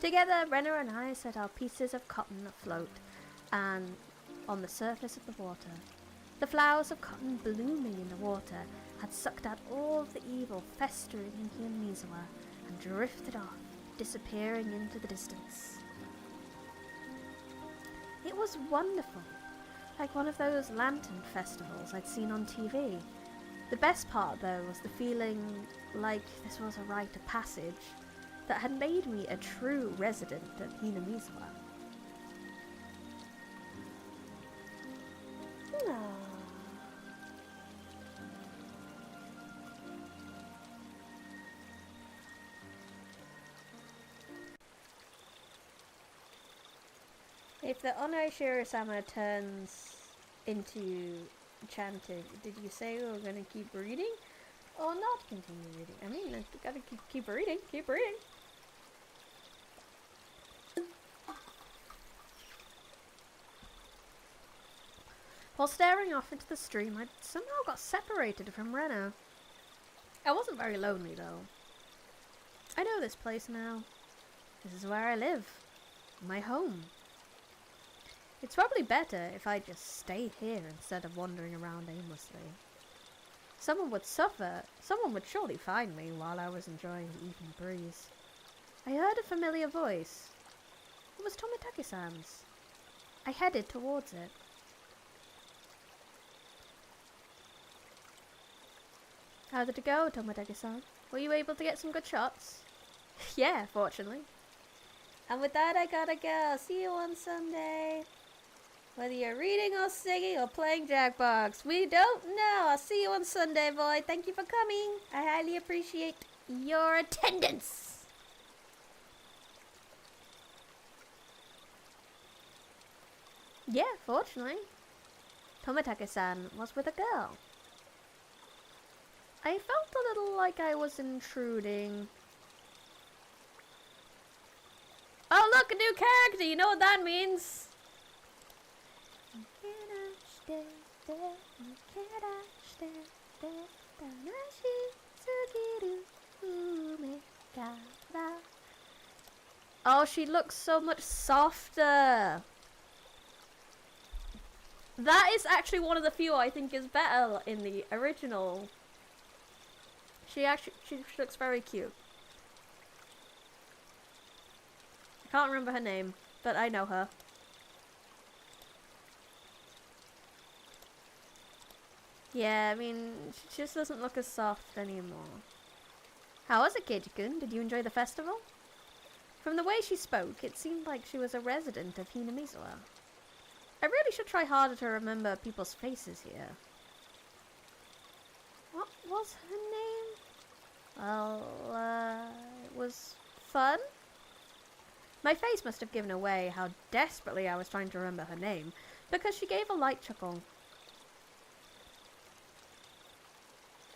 Together, Rena and I set our pieces of cotton afloat and on the surface of the water. The flowers of cotton blooming in the water had sucked out all of the evil festering in Hinamizawa and drifted off, disappearing into the distance. It was wonderful, like one of those lantern festivals I'd seen on TV. The best part, though, was the feeling like this was a rite of passage that had made me a true resident of Hinamizawa. If the Oneshiro-sama turns into chanting, did you say we were going to keep reading or not continue reading? I mean, I've got to keep reading, keep reading. While staring off into the stream, I somehow got separated from Rena. I wasn't very lonely, though. I know this place now. This is where I live. My home. It's probably better if I just stayed here instead of wandering around aimlessly. Someone would surely find me while I was enjoying the evening breeze. I heard a familiar voice. It was Tomitake-san's. I headed towards it. How did it go, Tomitake-san? Were you able to get some good shots? Yeah, fortunately. And with that, I gotta go. See you on Sunday. Whether you're reading or singing or playing Jackbox, we don't know. I'll see you on Sunday, boy. Thank you for coming. I highly appreciate your attendance. Yeah, fortunately. Tomitake-san was with a girl. I felt a little like I was intruding. Oh, look, a new character. You know what that means. Oh, she looks so much softer. That is actually one of the few I think is better in the original. She looks very cute. I can't remember her name, but I know her. Yeah, I mean, she just doesn't look as soft anymore. How was it, Keiji-kun? Did you enjoy the festival? From the way she spoke, it seemed like she was a resident of Hinamizawa. I really should try harder to remember people's faces here. What was her name? Well, it was Fun? My face must have given away how desperately I was trying to remember her name, because she gave a light chuckle.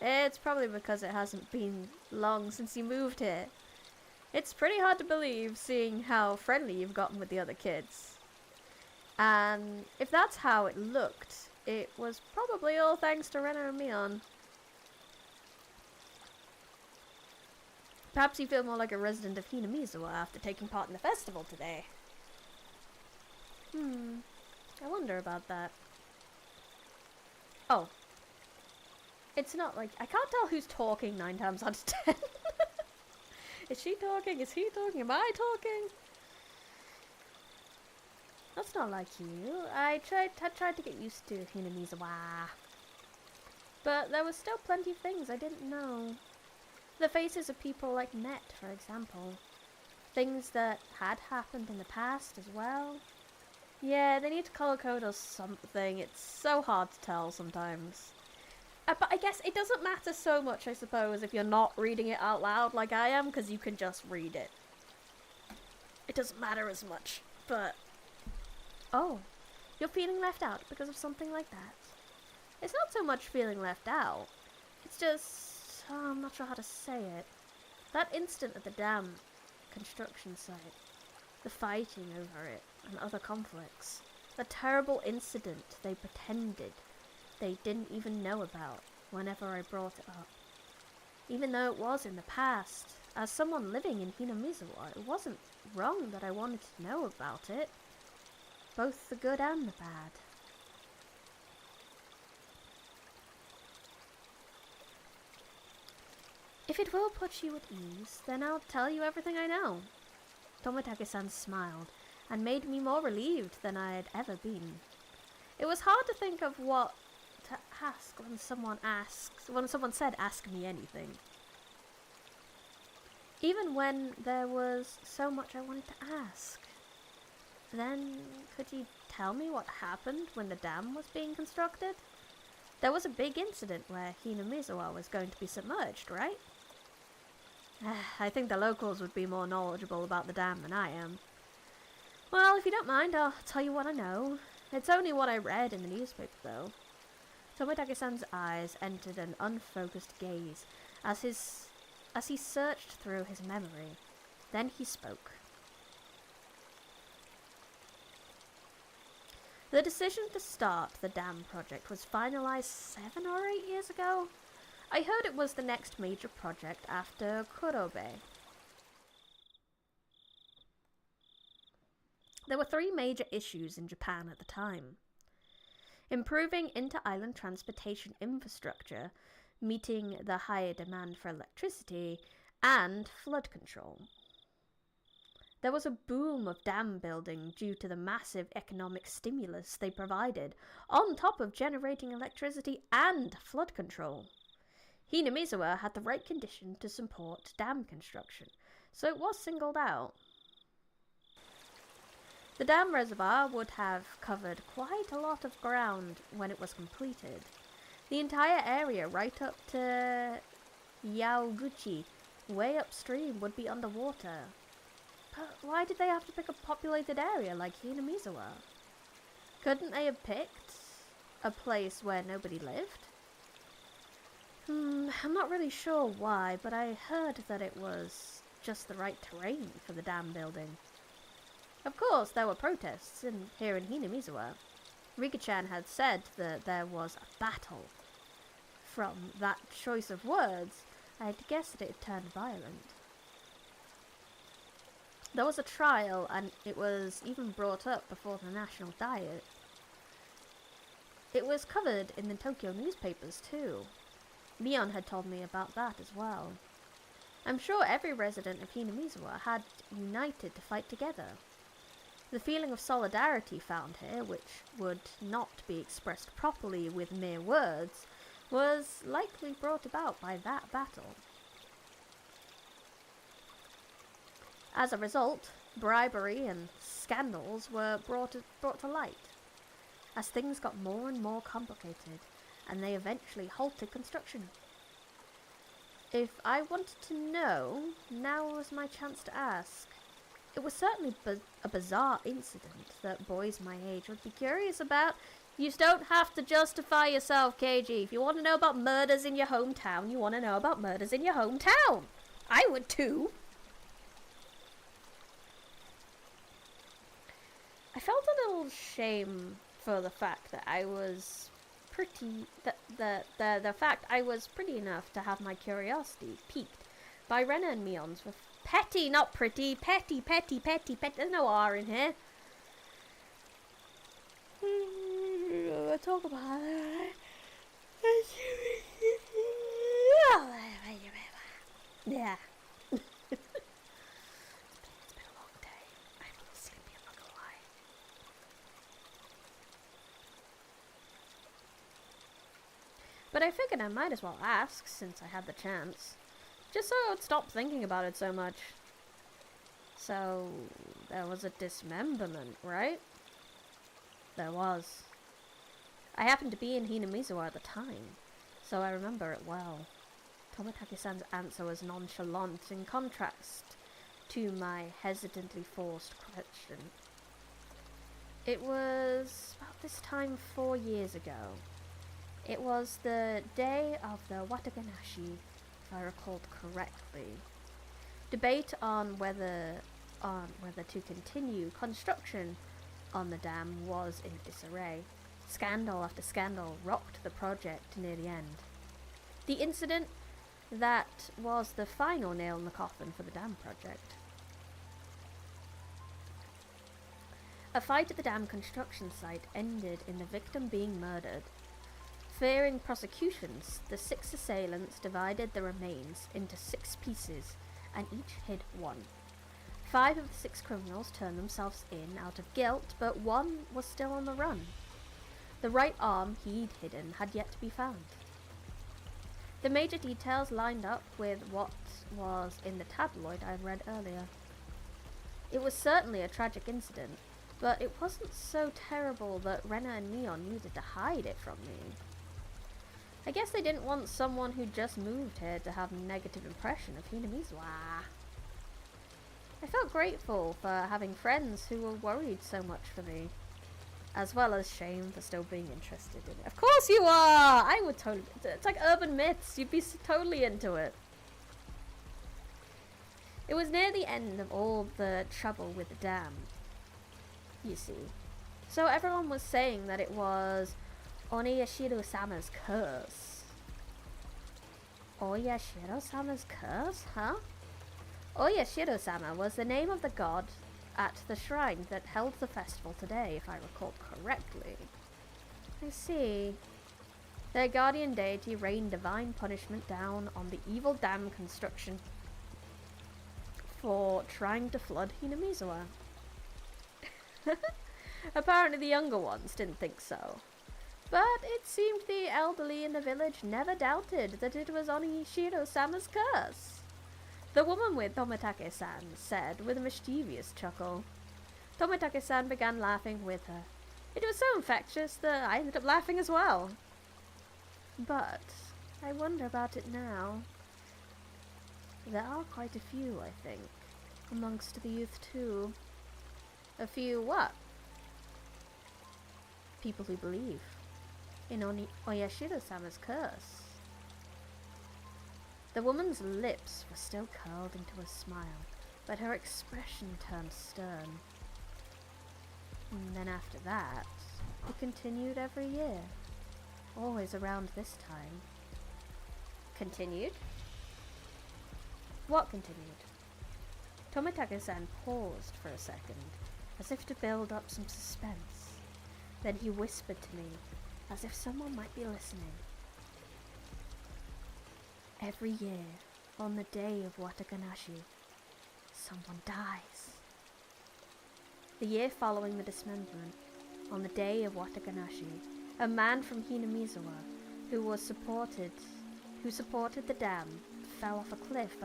It's probably because it hasn't been long since you moved here. It's pretty hard to believe, seeing how friendly you've gotten with the other kids. And if that's how it looked, it was probably all thanks to Rena and Mion. Perhaps you feel more like a resident of Hinamizawa after taking part in the festival today. I wonder about that. Oh. It's not like... I can't tell who's talking 9 times out of 10. Is she talking? Is he talking? Am I talking? That's not like you. I tried to get used to Hinamizawa. But there was still plenty of things I didn't know. The faces of people like met, for example. Things that had happened in the past as well. Yeah, they need to color code or something. It's so hard to tell sometimes. But I guess it doesn't matter so much, I suppose, if you're not reading it out loud like I am, because you can just read it. It doesn't matter as much, but... Oh, you're feeling left out because of something like that. It's not so much feeling left out. It's just... Oh, I'm not sure how to say it. That instant at the dam construction site. The fighting over it and other conflicts. The terrible incident they pretended they didn't even know about whenever I brought it up. Even though it was in the past, as someone living in Hinamizawa, it wasn't wrong that I wanted to know about it. Both the good and the bad. If it will put you at ease, then I'll tell you everything I know. Tomitake-san smiled, and made me more relieved than I had ever been. It was hard to think of what to ask when someone said, "Ask me anything." Even when there was so much I wanted to ask. Then, could you tell me what happened when the dam was being constructed? There was a big incident where Hinamizawa was going to be submerged, right? I think the locals would be more knowledgeable about the dam than I am. Well, if you don't mind, I'll tell you what I know. It's only what I read in the newspaper, though. Tomitake-san's eyes entered an unfocused gaze as he searched through his memory. Then he spoke. The decision to start the dam project was finalized 7 or 8 years ago. I heard it was the next major project after Kurobe. There were 3 major issues in Japan at the time. Improving inter-island transportation infrastructure, meeting the higher demand for electricity, and flood control. There was a boom of dam building due to the massive economic stimulus they provided, on top of generating electricity and flood control. Hinamizawa had the right condition to support dam construction, so it was singled out. The dam reservoir would have covered quite a lot of ground when it was completed. The entire area right up to Yaoguchi, way upstream, would be underwater. But why did they have to pick a populated area like Hinamizawa? Couldn't they have picked a place where nobody lived? I'm not really sure why, but I heard that it was just the right terrain for the dam building. Of course, there were protests here in Hinamizawa. Rika-chan had said that there was a battle. From that choice of words, I had guessed that it had turned violent. There was a trial, and it was even brought up before the National Diet. It was covered in the Tokyo newspapers too. Leon had told me about that as well. I'm sure every resident of Hinamizawa had united to fight together. The feeling of solidarity found here, which would not be expressed properly with mere words, was likely brought about by that battle. As a result, bribery and scandals were brought to light, as things got more and more complicated, and they eventually halted construction. If I wanted to know, now was my chance to ask. It was certainly a bizarre incident that boys my age would be curious about. You don't have to justify yourself, KG. If you want to know about murders in your hometown, you want to know about murders in your hometown. I would too. I felt a little shame for the fact that I was pretty, the fact I was pretty enough to have my curiosity piqued by Rena and Mion's with petty, not pretty, petty, there's no R in here. We'll talk about it. Yeah. It's been a long day. I'm a little sleepy, I'm not gonna lie. But I figured I might as well ask since I had the chance. Just so I would stop thinking about it so much. So, there was a dismemberment, right? There was. I happened to be in Hinamizawa at the time, so I remember it well. Tomitake-san's answer was nonchalant in contrast to my hesitantly forced question. It was about this time 4 years ago. It was the day of the Wataganashi, if I recalled correctly. Debate on whether to continue construction on the dam was in disarray. Scandal after scandal rocked the project near the end. The incident that was the final nail in the coffin for the dam project. A fight at the dam construction site ended in the victim being murdered. Fearing prosecutions, the 6 assailants divided the remains into 6 pieces and each hid 1. 5 of the 6 criminals turned themselves in out of guilt, but 1 was still on the run. The right arm he'd hidden had yet to be found. The major details lined up with what was in the tabloid I read earlier. It was certainly a tragic incident, but it wasn't so terrible that Rena and Neon needed to hide it from me. I guess they didn't want someone who just moved here to have a negative impression of Hinamizawa. I felt grateful for having friends who were worried so much for me, as well as shame for still being interested in it. Of course you are! I would totally... It's like urban myths. You'd be totally into it. It was near the end of all the trouble with the dam, you see. So everyone was saying that it was Oniyashiro-sama's curse. Oyashiro-sama's curse? Huh? Oyashiro-sama was the name of the god at the shrine that held the festival today, if I recall correctly. I see. Their guardian deity rained divine punishment down on the evil dam construction for trying to flood Hinamizawa. Apparently the younger ones didn't think so. But it seemed the elderly in the village never doubted that it was Onishiro-sama's curse. The woman with Tomitake-san said with a mischievous chuckle. Tomitake-san began laughing with her. It was so infectious that I ended up laughing as well. But I wonder about it now. There are quite a few, I think, amongst the youth too. A few what? People who believe in Oyashiro-sama's curse. The woman's lips were still curled into a smile, but her expression turned stern. And then after that, it continued every year, always around this time. Continued? What continued? Tomitake-san paused for a second, as if to build up some suspense. Then he whispered to me, as if someone might be listening. Every year, on the day of Wataganashi, someone dies. The year following the dismemberment, on the day of Wataganashi, a man from Hinamizawa, who supported the dam, fell off a cliff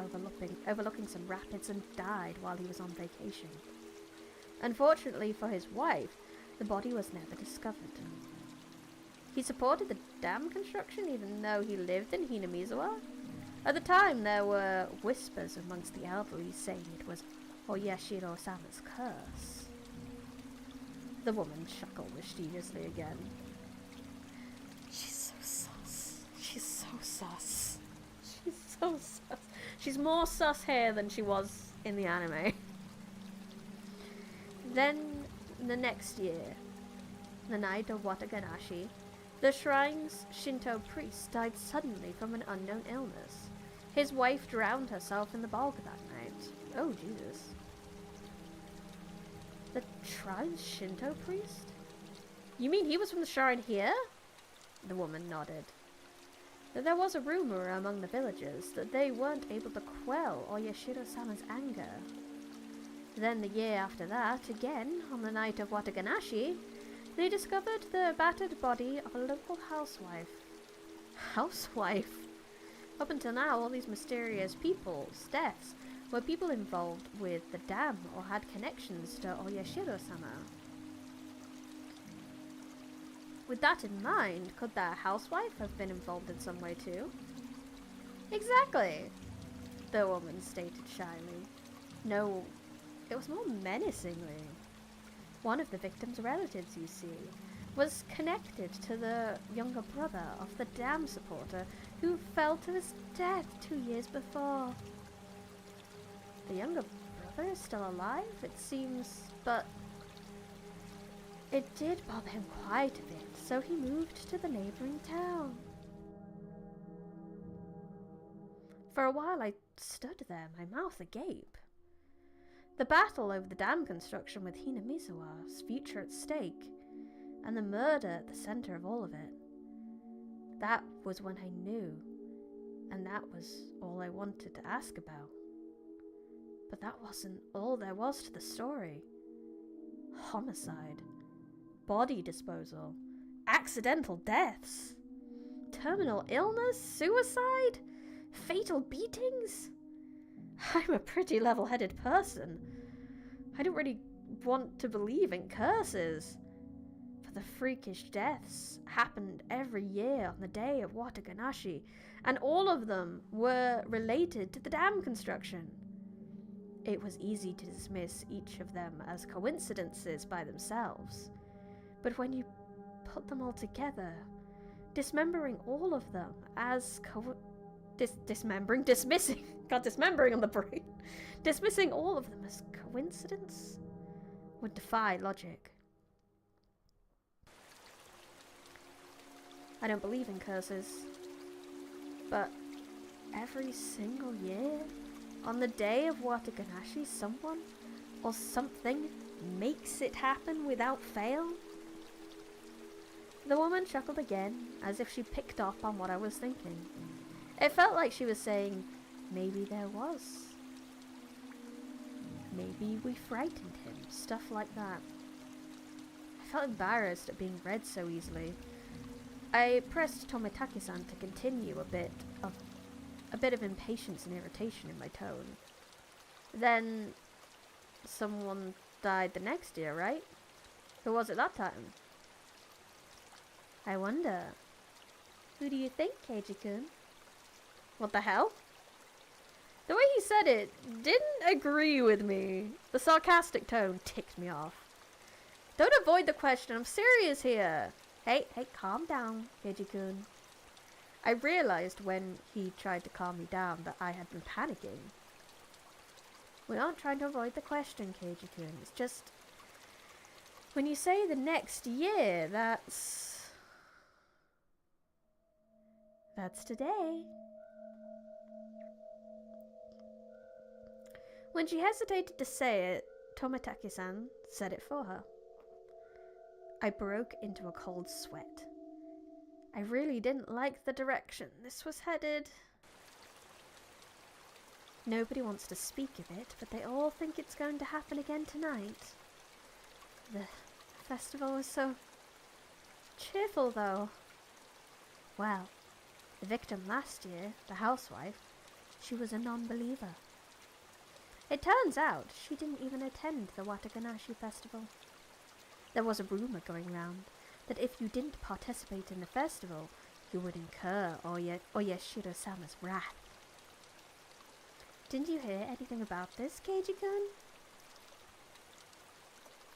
overlooking some rapids and died while he was on vacation. Unfortunately for his wife, the body was never discovered. He supported the dam construction even though he lived in Hinamizawa. At the time, there were whispers amongst the elderly saying it was Oyashiro-sama's curse. The woman chuckled mischievously again. She's so sus. She's so sus. She's so sus. She's more sus here than she was in the anime. Then, the next year, the night of Wataganashi, the shrine's Shinto priest died suddenly from an unknown illness. His wife drowned herself in the bog that night. Oh, Jesus. The shrine's Shinto priest? You mean he was from the shrine here? The woman nodded. There was a rumor among the villagers that they weren't able to quell Oyashiro-sama's anger. Then the year after that, again, on the night of Wataganashi, they discovered the battered body of a local housewife. Housewife? Up until now, all these mysterious people's deaths were people involved with the dam or had connections to Oyashiro-sama. With that in mind, could their housewife have been involved in some way too? Exactly, the woman stated shyly. No, it was more menacingly. One of the victim's relatives, you see, was connected to the younger brother of the dam supporter who fell to his death 2 years before. The younger brother is still alive, it seems, but it did bother him quite a bit, so he moved to the neighbouring town. For a while I stood there, my mouth agape. The battle over the dam construction with Hinamizawa's future at stake, and the murder at the centre of all of it. That was when I knew, and that was all I wanted to ask about. But that wasn't all there was to the story. Homicide, body disposal, accidental deaths, terminal illness, suicide, fatal beatings. I'm a pretty level-headed person. I don't really want to believe in curses. But the freakish deaths happened every year on the day of Wataganashi, and all of them were related to the dam construction. It was easy to dismiss each of them as coincidences by themselves. But when you put them all together, dismembering all of them as dismissing dismembering on the brain. Dismissing all of them as coincidence would defy logic. I don't believe in curses, but every single year, on the day of Wataganashi, someone or something makes it happen without fail. The woman chuckled again, as if she picked up on what I was thinking. It felt like she was saying, maybe there was. Maybe we frightened him, stuff like that. I felt embarrassed at being read so easily. I pressed Tomitaki-san to continue a bit of impatience and irritation in my tone. Then, someone died the next year, right? Who was it that time? I wonder. Who do you think, Keiji-kun? What the hell? The way he said it didn't agree with me. The sarcastic tone ticked me off. Don't avoid the question, I'm serious here. Hey, calm down, Keiji-kun. I realized when he tried to calm me down that I had been panicking. We aren't trying to avoid the question, Keiji-kun. It's just, when you say the next year, that's today. When she hesitated to say it, Tomitaki-san said it for her. I broke into a cold sweat. I really didn't like the direction this was headed. Nobody wants to speak of it, but they all think it's going to happen again tonight. The festival was so cheerful, though. Well, the victim last year, the housewife, she was a non-believer. It turns out she didn't even attend the Wataganashi festival. There was a rumour going round that if you didn't participate in the festival, you would incur Oyashiro-sama's wrath. Didn't you hear anything about this, Keiji-kun?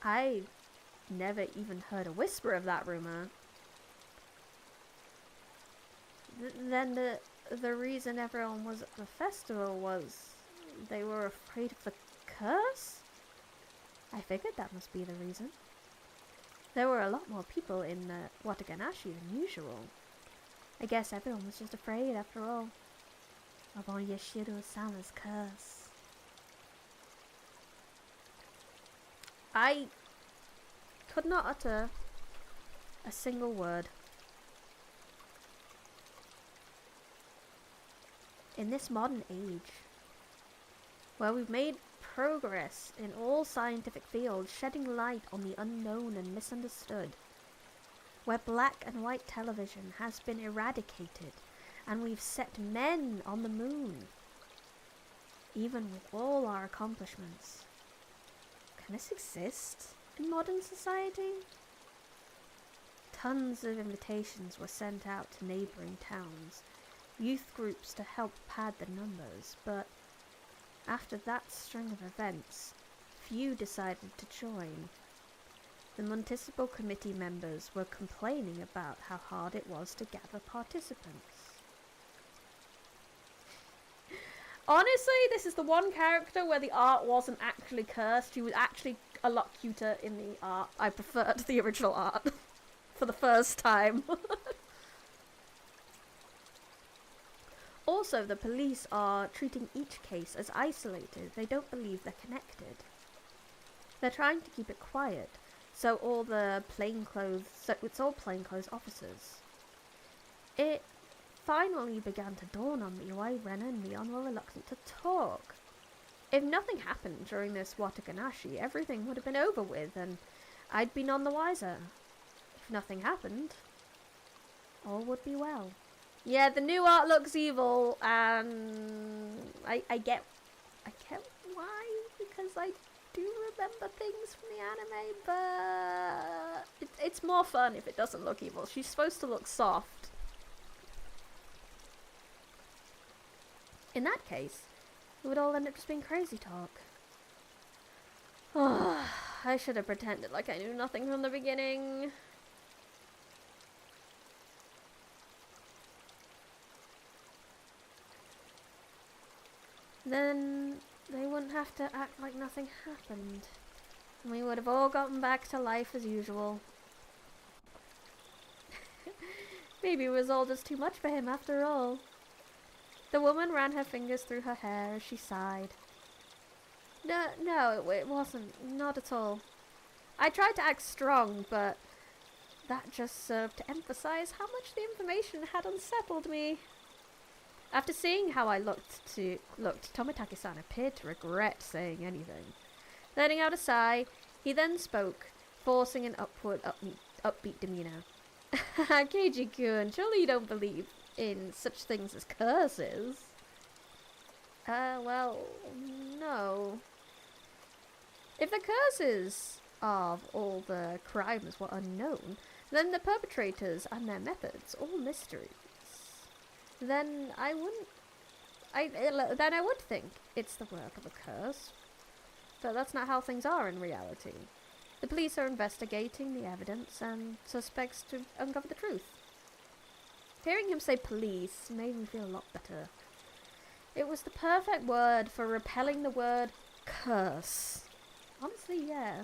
I never even heard a whisper of that rumour. Then the reason everyone was at the festival was they were afraid of the curse? I figured that must be the reason. There were a lot more people in Wataganashi than usual. I guess everyone was just afraid, after all, of Oyashiro-sama's curse. I could not utter a single word. In this modern age, where we've made progress in all scientific fields, shedding light on the unknown and misunderstood, where black and white television has been eradicated, and we've set men on the moon, even with all our accomplishments, can this exist in modern society? Tons of invitations were sent out to neighbouring towns, youth groups to help pad the numbers, but after that string of events, few decided to join. The municipal committee members were complaining about how hard it was to gather participants. Honestly, this is the one character where the art wasn't actually cursed. She was actually a lot cuter in the art. I preferred the original art for the first time. Also, the police are treating each case as isolated. They don't believe they're connected. They're trying to keep it quiet, so it's all plainclothes officers. It finally began to dawn on me why Ren and Neon were reluctant to talk. If nothing happened during this Wataganashi, everything would have been over with, and I'd be none the wiser. If nothing happened, all would be well. Yeah, the new art looks evil, and I get why, because I do remember things from the anime, but it's more fun if it doesn't look evil. She's supposed to look soft. In that case, it would all end up just being crazy talk. Oh, I should have pretended like I knew nothing from the beginning. Then they wouldn't have to act like nothing happened. And we would have all gotten back to life as usual. Maybe it was all just too much for him after all. The woman ran her fingers through her hair as she sighed. No, it wasn't. Not at all. I tried to act strong, but that just served to emphasize how much the information had unsettled me. After seeing how I looked, Tomitake-san appeared to regret saying anything. Letting out a sigh, he then spoke, forcing an upbeat demeanour. Keiji-kun, surely you don't believe in such things as curses? Well, no. If the curses of all the crimes were unknown, then the perpetrators and their methods all mysteries. Then I would think it's the work of a curse. But that's not how things are in reality. The police are investigating the evidence and suspects to uncover the truth. Hearing him say police made me feel a lot better. It was the perfect word for repelling the word curse. Honestly, yeah.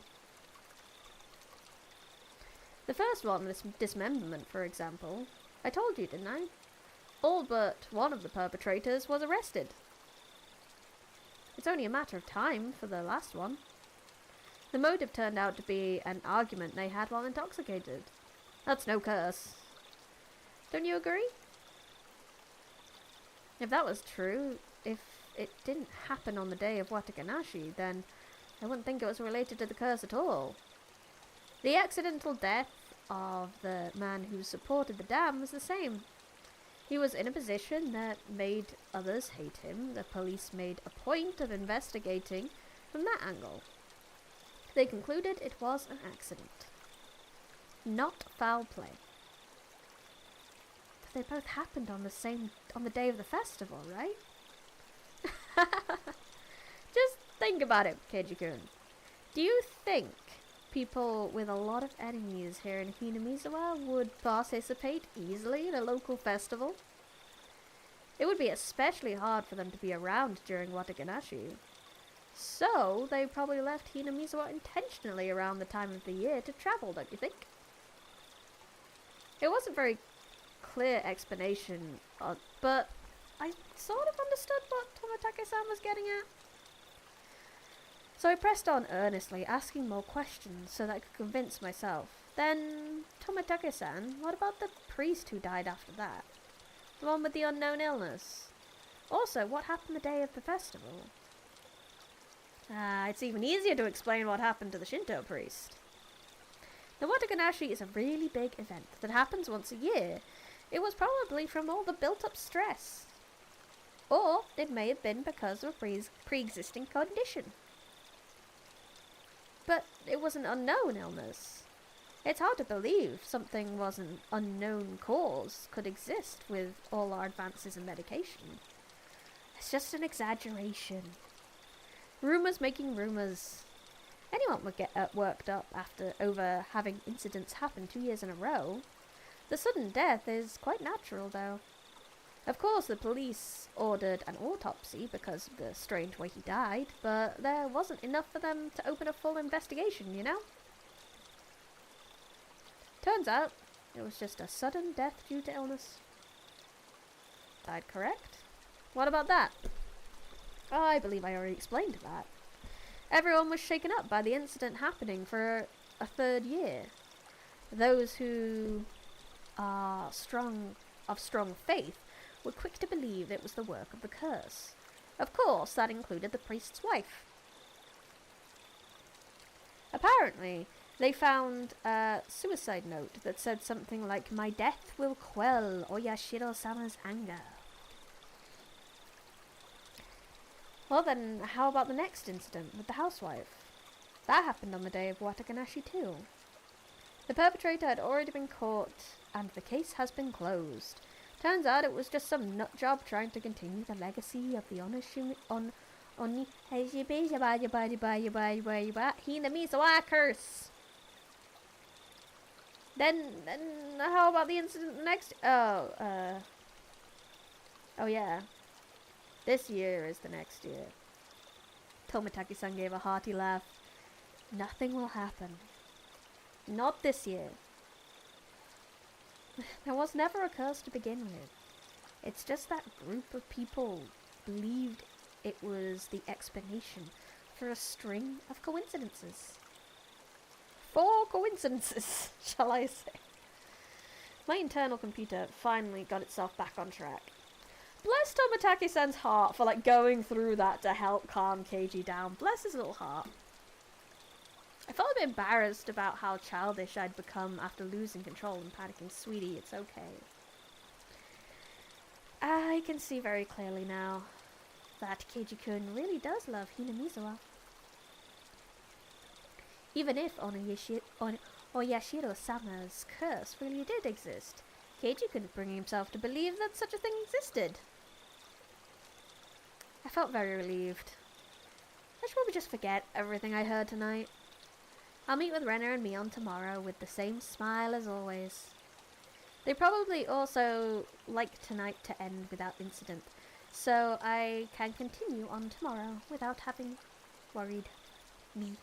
The first one, this dismemberment, for example, I told you, didn't I? All but one of the perpetrators was arrested. It's only a matter of time for the last one. The motive turned out to be an argument they had while intoxicated. That's no curse. Don't you agree? If that was true, if it didn't happen on the day of Wataganashi, then I wouldn't think it was related to the curse at all. The accidental death of the man who supported the dam was the same. He was in a position that made others hate him. The police made a point of investigating from that angle. They concluded it was an accident, not foul play. But they both happened on the day of the festival, right? Just think about it, Keiji-kun. Do you think people with a lot of enemies here in Hinamizawa would participate easily in a local festival? It would be especially hard for them to be around during Wataganashi. So, they probably left Hinamizawa intentionally around the time of the year to travel, don't you think? It wasn't a very clear explanation, but I sort of understood what Tomitake-san was getting at. So I pressed on earnestly, asking more questions so that I could convince myself. Then, Tomitake-san, what about the priest who died after that? The one with the unknown illness? Also, what happened the day of the festival? It's even easier to explain what happened to the Shinto priest. The Wataganashi is a really big event that happens once a year. It was probably from all the built-up stress. Or it may have been because of a pre-existing condition. But it was an unknown illness. It's hard to believe something was an unknown cause could exist with all our advances in medication. It's just an exaggeration. Rumours making rumours. Anyone would get worked up over having incidents happen 2 years in a row. The sudden death is quite natural, though. Of course, the police ordered an autopsy because of the strange way he died, but there wasn't enough for them to open a full investigation, you know? Turns out, it was just a sudden death due to illness. Died correct? What about that? I believe I already explained that. Everyone was shaken up by the incident happening for a third year. Those who are of strong faith were quick to believe it was the work of the curse. Of course, that included the priest's wife. Apparently, they found a suicide note that said something like, "My death will quell Oyashiro-sama's anger." Well then, how about the next incident with the housewife? That happened on the day of Wataganashi too. The perpetrator had already been caught, and the case has been closed. Turns out it was just some nut job trying to continue the legacy of the Hinamizawa curse. Then how about the incident next? Oh yeah. This year is the next year. Tomitake-san gave a hearty laugh. Nothing will happen. Not this year. There was never a curse to begin with. It's just that group of people believed it was the explanation for a string of coincidences. 4 coincidences, shall I say. My internal computer finally got itself back on track. Bless Tomitake-san's heart for going through that to help calm Keiji down. Bless his little heart. I felt a bit embarrassed about how childish I'd become after losing control and panicking. Sweetie, it's okay. I can see very clearly now that Keiji-kun really does love Hinamizawa. Even if Oyashiro-sama's curse really did exist, Keiji couldn't bring himself to believe that such a thing existed. I felt very relieved. I should probably just forget everything I heard tonight. I'll meet with Renner and Mion tomorrow with the same smile as always. They probably also like tonight to end without incident, so I can continue on tomorrow without having worried me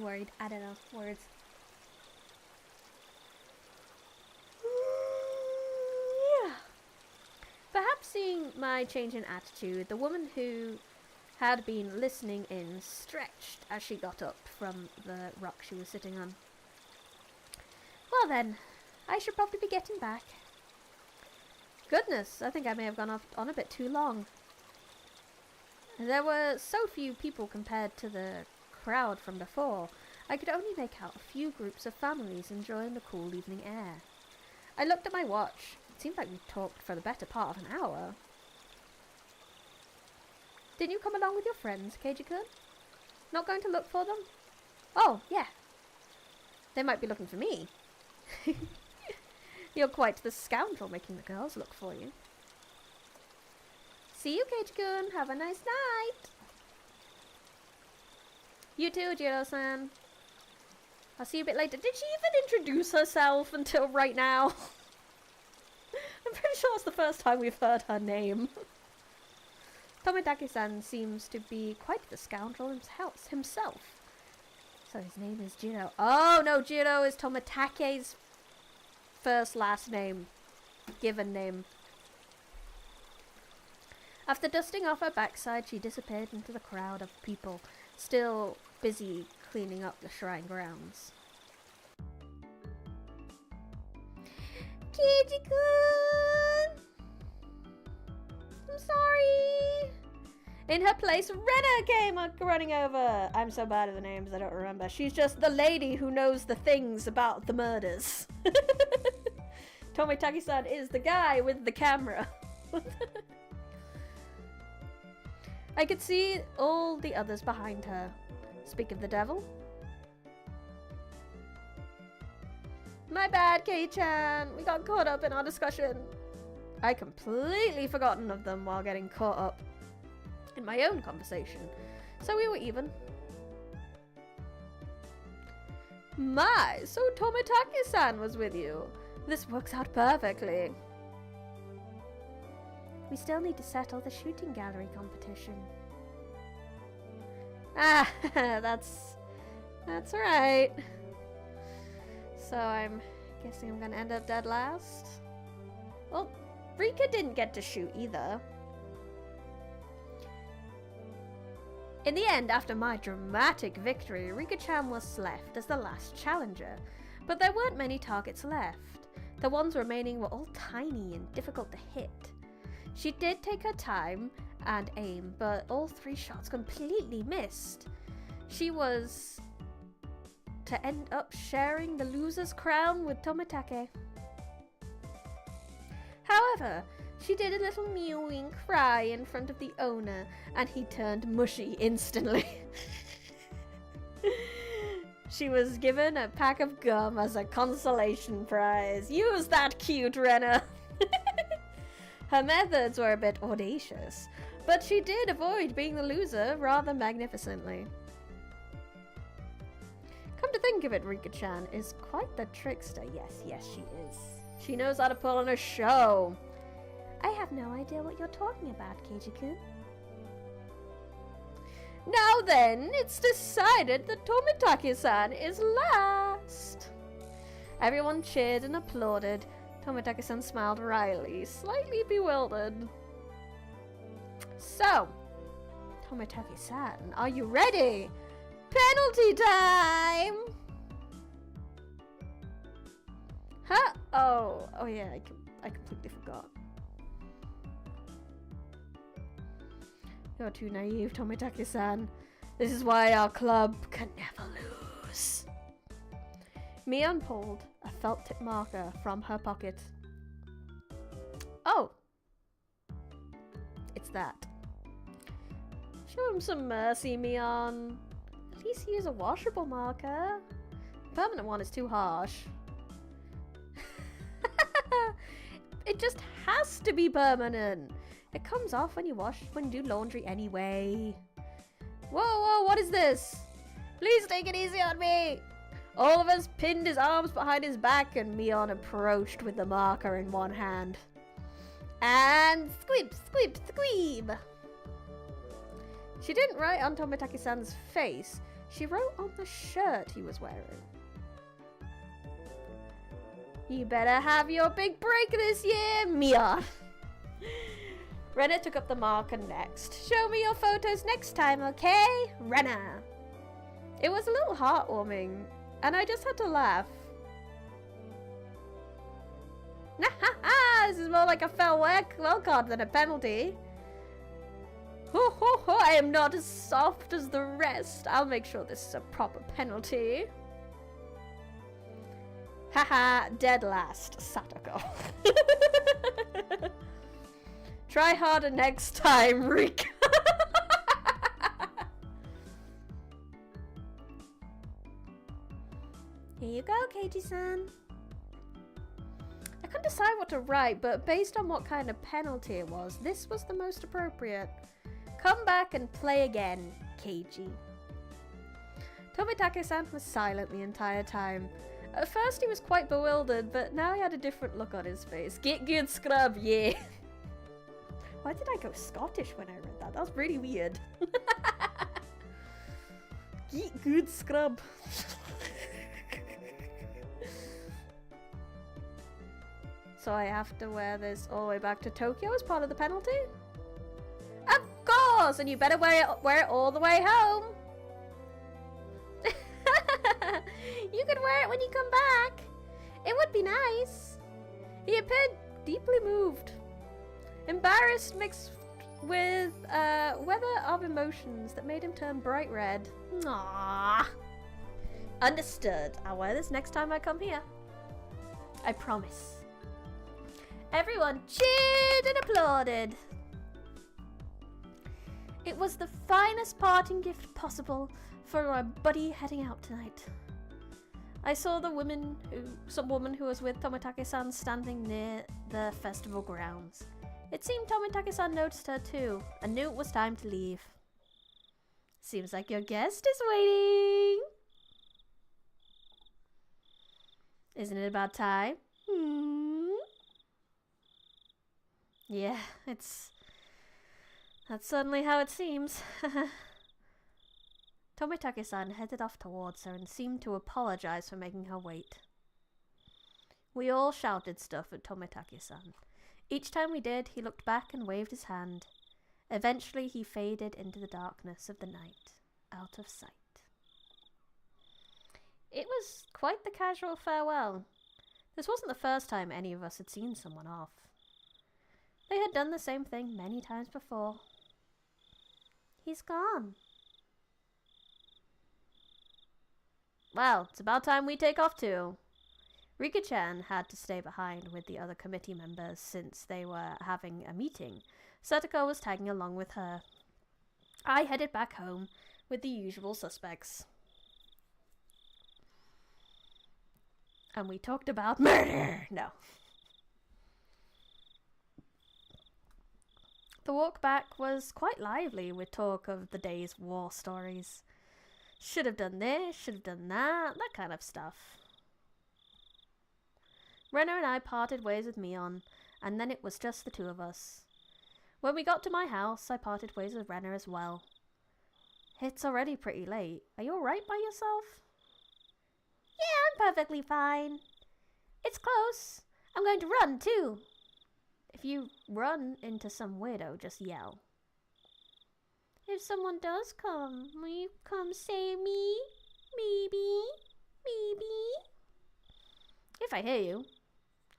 worried. I don't know, words. Yeah. Perhaps seeing my change in attitude, the woman who had been listening in stretched as she got up from the rock she was sitting on. Well then, I should probably be getting back. Goodness, I think I may have gone on a bit too long. There were so few people compared to the crowd from before. I could only make out a few groups of families enjoying the cool evening air. I looked at my watch. It seemed like we talked for the better part of an hour. Didn't you come along with your friends, Keiji-kun? Not going to look for them? Oh, yeah. They might be looking for me. You're quite the scoundrel making the girls look for you. See you, Keiji-kun. Have a nice night. You too, Jiro-san. I'll see you a bit later. Did she even introduce herself until right now? I'm pretty sure it's the first time we've heard her name. Tomitake-san seems to be quite the scoundrel himself. So his name is Jiro. Oh, no, Jiro is Tomitake's last name. Given name. After dusting off her backside, she disappeared into the crowd of people, still busy cleaning up the shrine grounds. Keiji-kun! I'm sorry! In her place, Rena came running over. I'm so bad at the names, I don't remember. She's just the lady who knows the things about the murders. Tomitake-san is the guy with the camera. I could see all the others behind her. Speak of the devil. My bad, Kei-chan. We got caught up in our discussion. I completely forgotten of them while getting caught up in my own conversation. So we were even. My, so Tomitake-san was with you. This works out perfectly. We still need to settle the shooting gallery competition. Ah, that's right. So I'm guessing I'm gonna end up dead last. Well, Rika didn't get to shoot either. In the end, after my dramatic victory, Rika-chan was left as the last challenger. But there weren't many targets left. The ones remaining were all tiny and difficult to hit. She did take her time and aim, but all 3 shots completely missed. She was to end up sharing the loser's crown with Tomitake. However, she did a little mewing cry in front of the owner, and he turned mushy instantly. She was given a pack of gum as a consolation prize. Use that, cute Rena! Her methods were a bit audacious, but she did avoid being the loser rather magnificently. Come to think of it, Rika-chan is quite the trickster. Yes, she is. She knows how to put on a show. I have no idea what you're talking about, Keiji-kun. Now then, it's decided that Tomitake-san is last. Everyone cheered and applauded. Tomitake-san smiled wryly, slightly bewildered. So, Tomitake-san, are you ready? Penalty time! Huh? Oh yeah, I completely forgot. You're too naive, Tomitake-san. This is why our club can never lose. Mion pulled a felt tip marker from her pocket. Oh! It's that. Show him some mercy, Mion. At least use a washable marker. A permanent one is too harsh. It just has to be permanent. It comes off when you do laundry anyway. Whoa, what is this? Please take it easy on me. Oliver's pinned his arms behind his back and Mion approached with the marker in one hand. And squeeb, squeeb, squeeb. She didn't write on Tomitake-san's face. She wrote on the shirt he was wearing. You better have your big break this year, Mion. Rena took up the marker next. Show me your photos next time, okay? Rena. It was a little heartwarming, and I just had to laugh. This is more like a farewell card than a penalty. Ho ho ho, I am not as soft as the rest. I'll make sure this is a proper penalty. Haha, dead last, Satoko. Try harder next time, Rick. Here you go, Keiji-san. I couldn't decide what to write, but based on what kind of penalty it was, this was the most appropriate. Come back and play again, Keiji. Tomitake-san was silent the entire time. At first he was quite bewildered, but now he had a different look on his face. Get good, scrub, yeah. Why did I go Scottish when I read that? That was really weird. Get good, scrub. So I have to wear this all the way back to Tokyo as part of the penalty? Of course! And you better wear it all the way home. You can wear it when you come back. It would be nice. He appeared deeply moved. Embarrassed mixed with weather of emotions that made him turn bright red. Aww. Understood. I'll wear this next time I come here. I promise. Everyone cheered and applauded. It was the finest parting gift possible for our buddy heading out tonight. I saw some woman who was with Tomitake-san standing near the festival grounds. It seemed Tomitake-san noticed her too, and knew it was time to leave. Seems like your guest is waiting. Isn't it about time? Yeah, that's certainly how it seems. Tomitake-san headed off towards her and seemed to apologize for making her wait. We all shouted stuff at Tomitake-san. Each time we did, he looked back and waved his hand. Eventually, he faded into the darkness of the night, out of sight. It was quite the casual farewell. This wasn't the first time any of us had seen someone off. They had done the same thing many times before. He's gone. Well, it's about time we take off too. Rika-chan had to stay behind with the other committee members since they were having a meeting. Satoko was tagging along with her. I headed back home with the usual suspects. And we talked about murder! No. The walk back was quite lively with talk of the day's war stories. Should have done this, should have done that kind of stuff. Renner and I parted ways with Mion, and then it was just the two of us. When we got to my house, I parted ways with Renner as well. It's already pretty late. Are you alright by yourself? Yeah, I'm perfectly fine. It's close. I'm going to run too. If you run into some weirdo, just yell. If someone does come, will you come save me? Maybe. Maybe. If I hear you.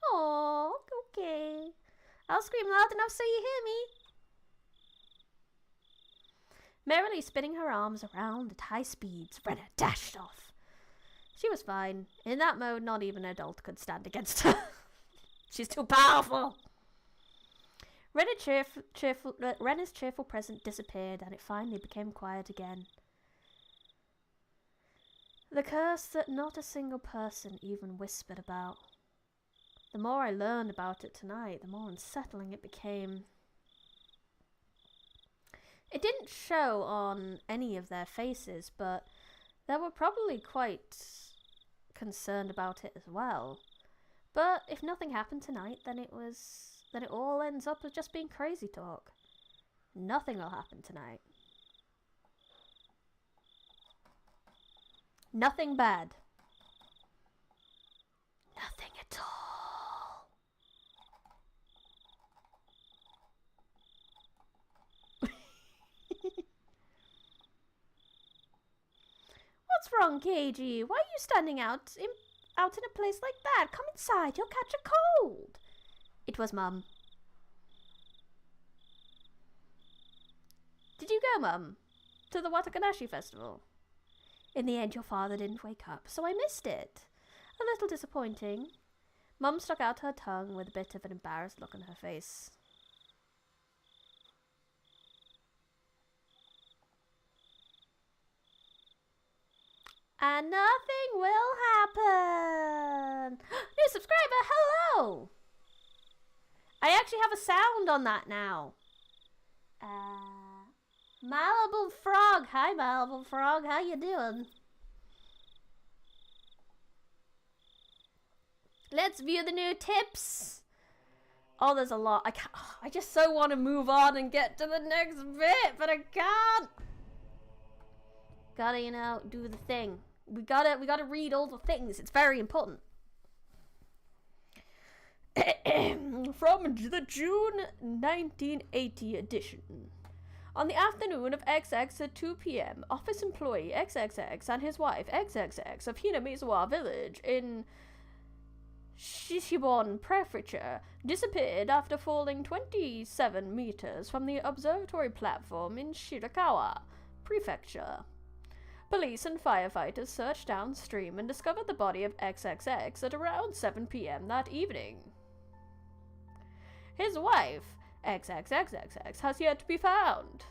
Oh, okay. I'll scream loud enough so you hear me. Merrily spinning her arms around at high speeds, Renner dashed off. She was fine. In that mode, not even an adult could stand against her. She's too powerful. Renner's cheerful presence disappeared, and it finally became quiet again. The curse that not a single person even whispered about. The more I learned about it tonight, the more unsettling it became. It didn't show on any of their faces, but they were probably quite concerned about it as well. But if nothing happened tonight, then it all ends up as just being crazy talk. Nothing will happen tonight. Nothing bad. Nothing at all. What's wrong, KG? Why are you standing out in a place like that? Come inside, you'll catch a cold. It was Mum. Did you go, Mum? To the Higurashi festival? In the end, your father didn't wake up, so I missed it. A little disappointing. Mum stuck out her tongue with a bit of an embarrassed look on her face. And nothing will happen. New subscriber, hello! I actually have a sound on that now. Malibu Frog. Hi, Malibu Frog. How you doing? Let's view the new tips. Oh, there's a lot. I just so want to move on and get to the next bit, but I can't. Gotta, you know, do the thing. We gotta read all the things. It's very important. From the June 1980 edition. On the afternoon of XX at 2 p.m., office employee XXX and his wife XXX of Hinamizawa village in Shishibon Prefecture disappeared after falling 27 meters from the observatory platform in Shirakawa Prefecture. Police and firefighters searched downstream and discovered the body of XXX at around 7 p.m. that evening. His wife, XXXXX, has yet to be found.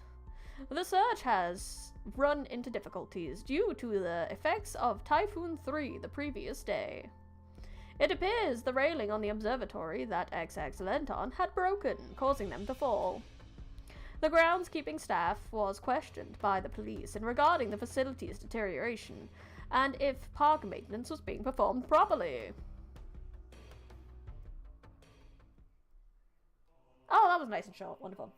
The search has run into difficulties due to the effects of Typhoon 3 the previous day. It appears the railing on the observatory that XX leant on had broken, causing them to fall. The groundskeeping staff was questioned by the police in regarding the facility's deterioration and if park maintenance was being performed properly. Oh, that was nice and short. Wonderful.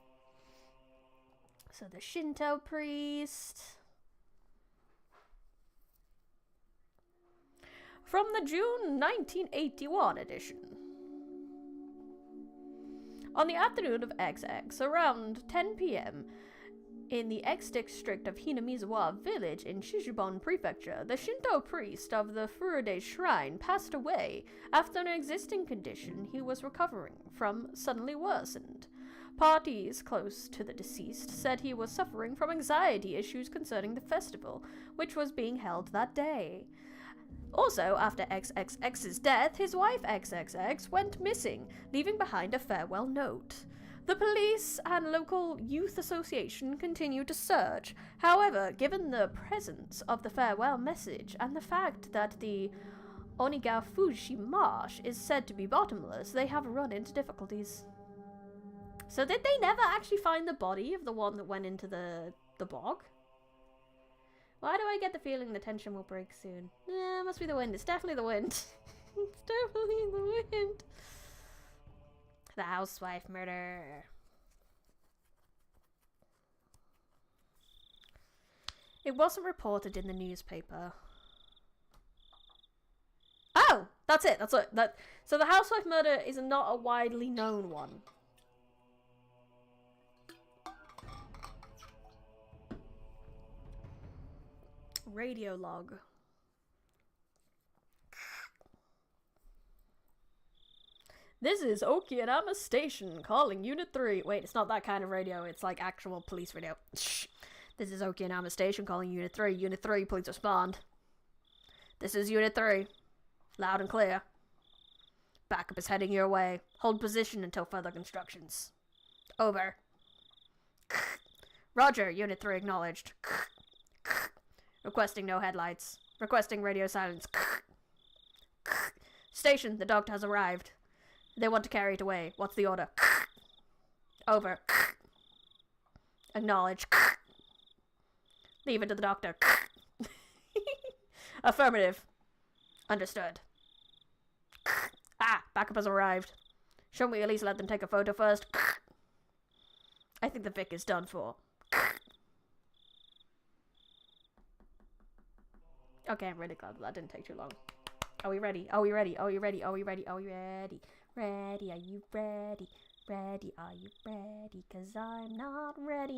So the Shinto priest. From the June 1981 edition. On the afternoon of XX, around 10 p.m., in the X-district of Hinamizawa village in Shishibon Prefecture, the Shinto priest of the Furude Shrine passed away after an existing condition he was recovering from suddenly worsened. Parties close to the deceased said he was suffering from anxiety issues concerning the festival, which was being held that day. Also, after XXX's death, his wife XXX went missing, leaving behind a farewell note. The police and local youth association continued to search. However, given the presence of the farewell message and the fact that the Onigafushi marsh is said to be bottomless, they have run into difficulties. So did they never actually find the body of the one that went into the bog? Why do I get the feeling the tension will break soon? Yeah, it must be the wind. It's definitely the wind. It's definitely the wind. The housewife murder. It wasn't reported in the newspaper. Oh, that's it. That's it. So the housewife murder is not a widely known one. Radio log. This is Okinama Station calling Unit 3. Wait, it's not that kind of radio. It's like actual police radio. Shh. This is Okinama Station calling Unit 3. Unit 3, please respond. This is Unit 3. Loud and clear. Backup is heading your way. Hold position until further instructions. Over. Roger, Unit 3 acknowledged. Requesting no headlights. Requesting radio silence. Station, the doctor has arrived. They want to carry it away. What's the order? Over. Acknowledge. Leave it to the doctor. Affirmative. Understood. Backup has arrived. Shouldn't we at least let them take a photo first? I think the Vic is done for. Okay, I'm really glad that didn't take too long. Are we ready? Are we ready? Are we ready? Are we ready? Are we ready? Ready? Are you ready? Ready? Are you ready? 'Cause I'm not ready.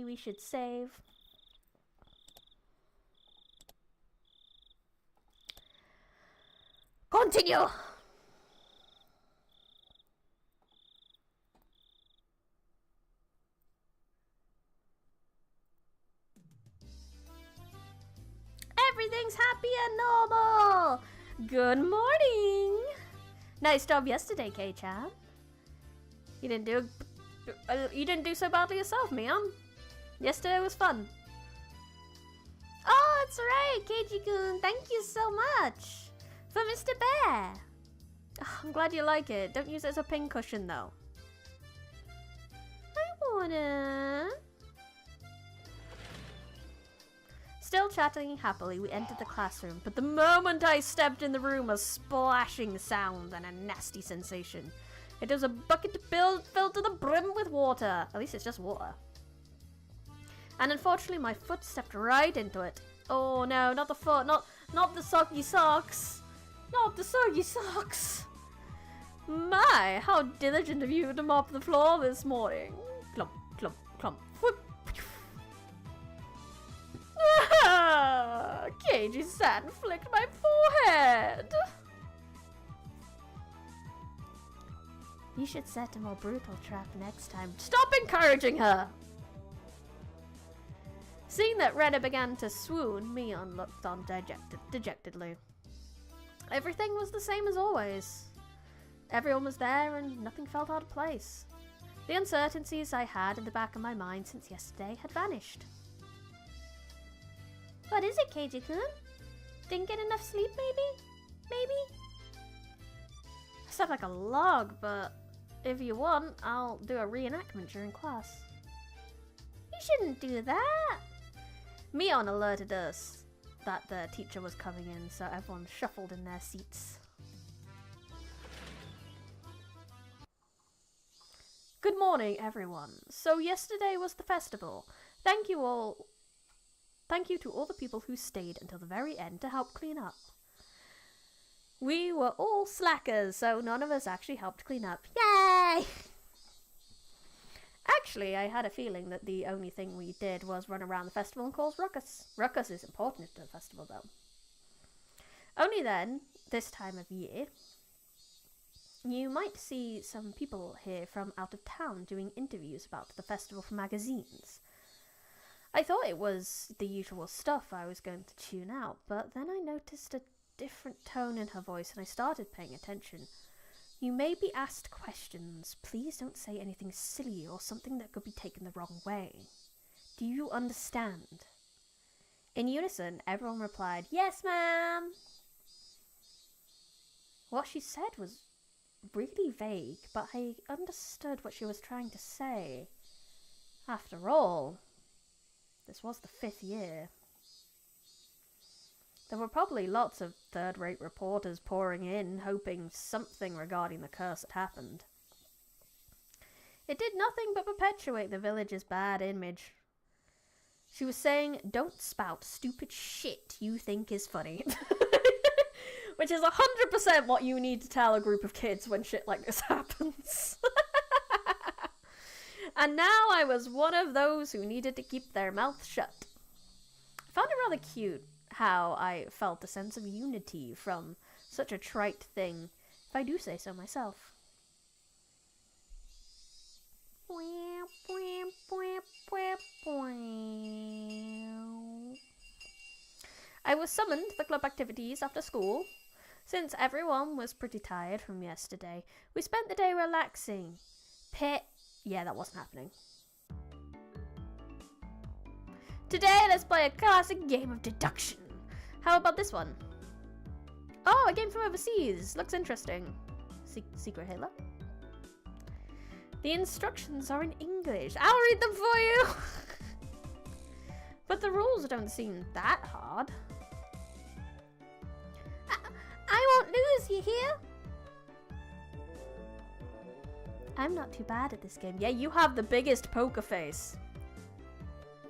We should save. Continue! Everything's happy and normal! Good morning! Nice job yesterday, K-chan. You didn't do so badly yourself, Mion. Yesterday was fun. Oh, that's right, Keiji-kun. Thank you so much. For Mr. Bear. Oh, I'm glad you like it. Don't use it as a pincushion, though. I wanna... Still chatting happily, we entered the classroom, but the moment I stepped in the room, a splashing sound and a nasty sensation. It was a bucket filled to the brim with water. At least it's just water. And unfortunately, my foot stepped right into it. Oh no, not the foot, not the soggy socks. Not the soggy socks. My, how diligent of you to mop the floor this morning. Clump, clump, clump. Whoop. Ah, Keiji's sand flicked my forehead. You should set a more brutal trap next time. Stop encouraging her! Seeing that Rena began to swoon, Mion looked on dejectedly. Everything was the same as always. Everyone was there and nothing felt out of place. The uncertainties I had in the back of my mind since yesterday had vanished. What is it, Keiji-kun? Didn't get enough sleep, maybe? Maybe? I slept like a log, but if you want, I'll do a reenactment during class. You shouldn't do that! Mion alerted us that the teacher was coming in, so everyone shuffled in their seats. Good morning, everyone. So yesterday was the festival. Thank you to all the people who stayed until the very end to help clean up. We were all slackers, so none of us actually helped clean up. Yay! Actually, I had a feeling that the only thing we did was run around the festival and cause ruckus. Ruckus is important to the festival, though. Only then, this time of year, you might see some people here from out of town doing interviews about the festival for magazines. I thought it was the usual stuff I was going to tune out, but then I noticed a different tone in her voice and I started paying attention. You may be asked questions. Please don't say anything silly or something that could be taken the wrong way. Do you understand? In unison, everyone replied, "Yes, ma'am." What she said was really vague, but I understood what she was trying to say. After all, this was the 5th year. There were probably lots of third-rate reporters pouring in, hoping something regarding the curse had happened. It did nothing but perpetuate the village's bad image. She was saying, "Don't spout stupid shit you think is funny." Which is 100% what you need to tell a group of kids when shit like this happens. And now I was one of those who needed to keep their mouth shut. I found it rather cute how I felt a sense of unity from such a trite thing, if I do say so myself. I was summoned to the club activities after school. Since everyone was pretty tired from yesterday, we spent the day relaxing. Yeah, that wasn't happening. Today, let's play a classic game of deduction. How about this one? Oh, a game from overseas. Looks interesting. Secret Hitler. The instructions are in English. I'll read them for you. But the rules don't seem that hard. I won't lose, you hear? I'm not too bad at this game. Yeah, you have the biggest poker face.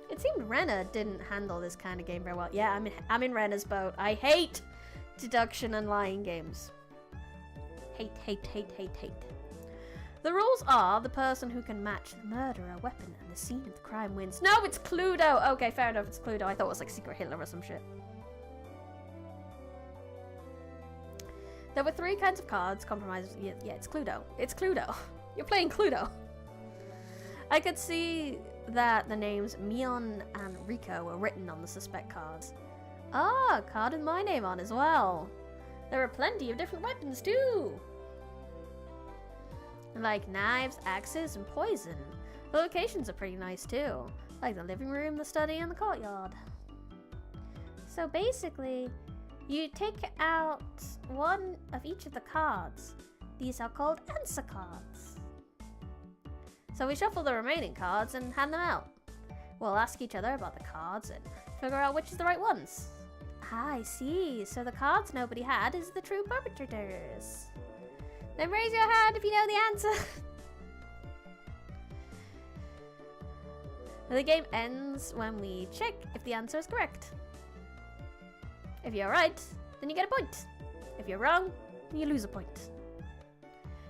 It seemed Rena didn't handle this kind of game very well. Yeah, I'm in Rena's boat. I hate deduction and lying games. Hate, hate, hate, hate, hate. The rules are the person who can match the murderer, weapon, and the scene of the crime wins. No, it's Cluedo! Okay, fair enough, it's Cluedo. I thought it was like Secret Hitler or some shit. There were 3 kinds of cards. Compromise. Yeah, it's Cluedo. It's Cluedo. You're playing Cluedo. I could see that the names Mion and Rico were written on the suspect cards. Ah, a card with my name on as well. There are plenty of different weapons too. Like knives, axes, and poison. The locations are pretty nice too. Like the living room, the study, and the courtyard. So basically, you take out one of each of the cards. These are called answer cards. So we shuffle the remaining cards and hand them out. We'll ask each other about the cards and figure out which is the right ones. Ah, I see. So the cards nobody had is the true perpetrators. Then raise your hand if you know the answer. The game ends when we check if the answer is correct. If you're right, then you get a point. If you're wrong, then you lose a point.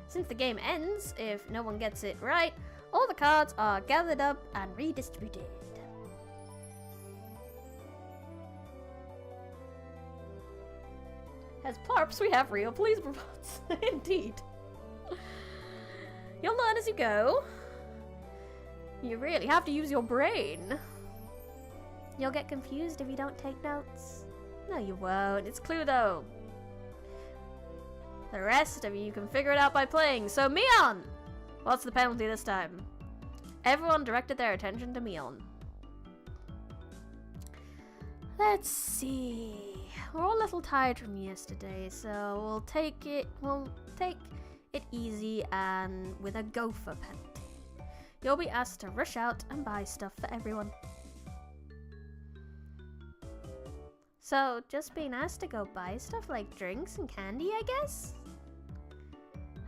Since the game ends, if no one gets it right, all the cards are gathered up and redistributed. As Parps, we have real police robots. Indeed. You'll learn as you go. You really have to use your brain. You'll get confused if you don't take notes. No, you won't. It's Cluedo. The rest of you can figure it out by playing. So, Mion! What's the penalty this time? Everyone directed their attention to Mion. Let's see. We're all a little tired from yesterday, so we'll take it easy and with a gopher penalty. You'll be asked to rush out and buy stuff for everyone. So, just being asked to go buy stuff like drinks and candy, I guess?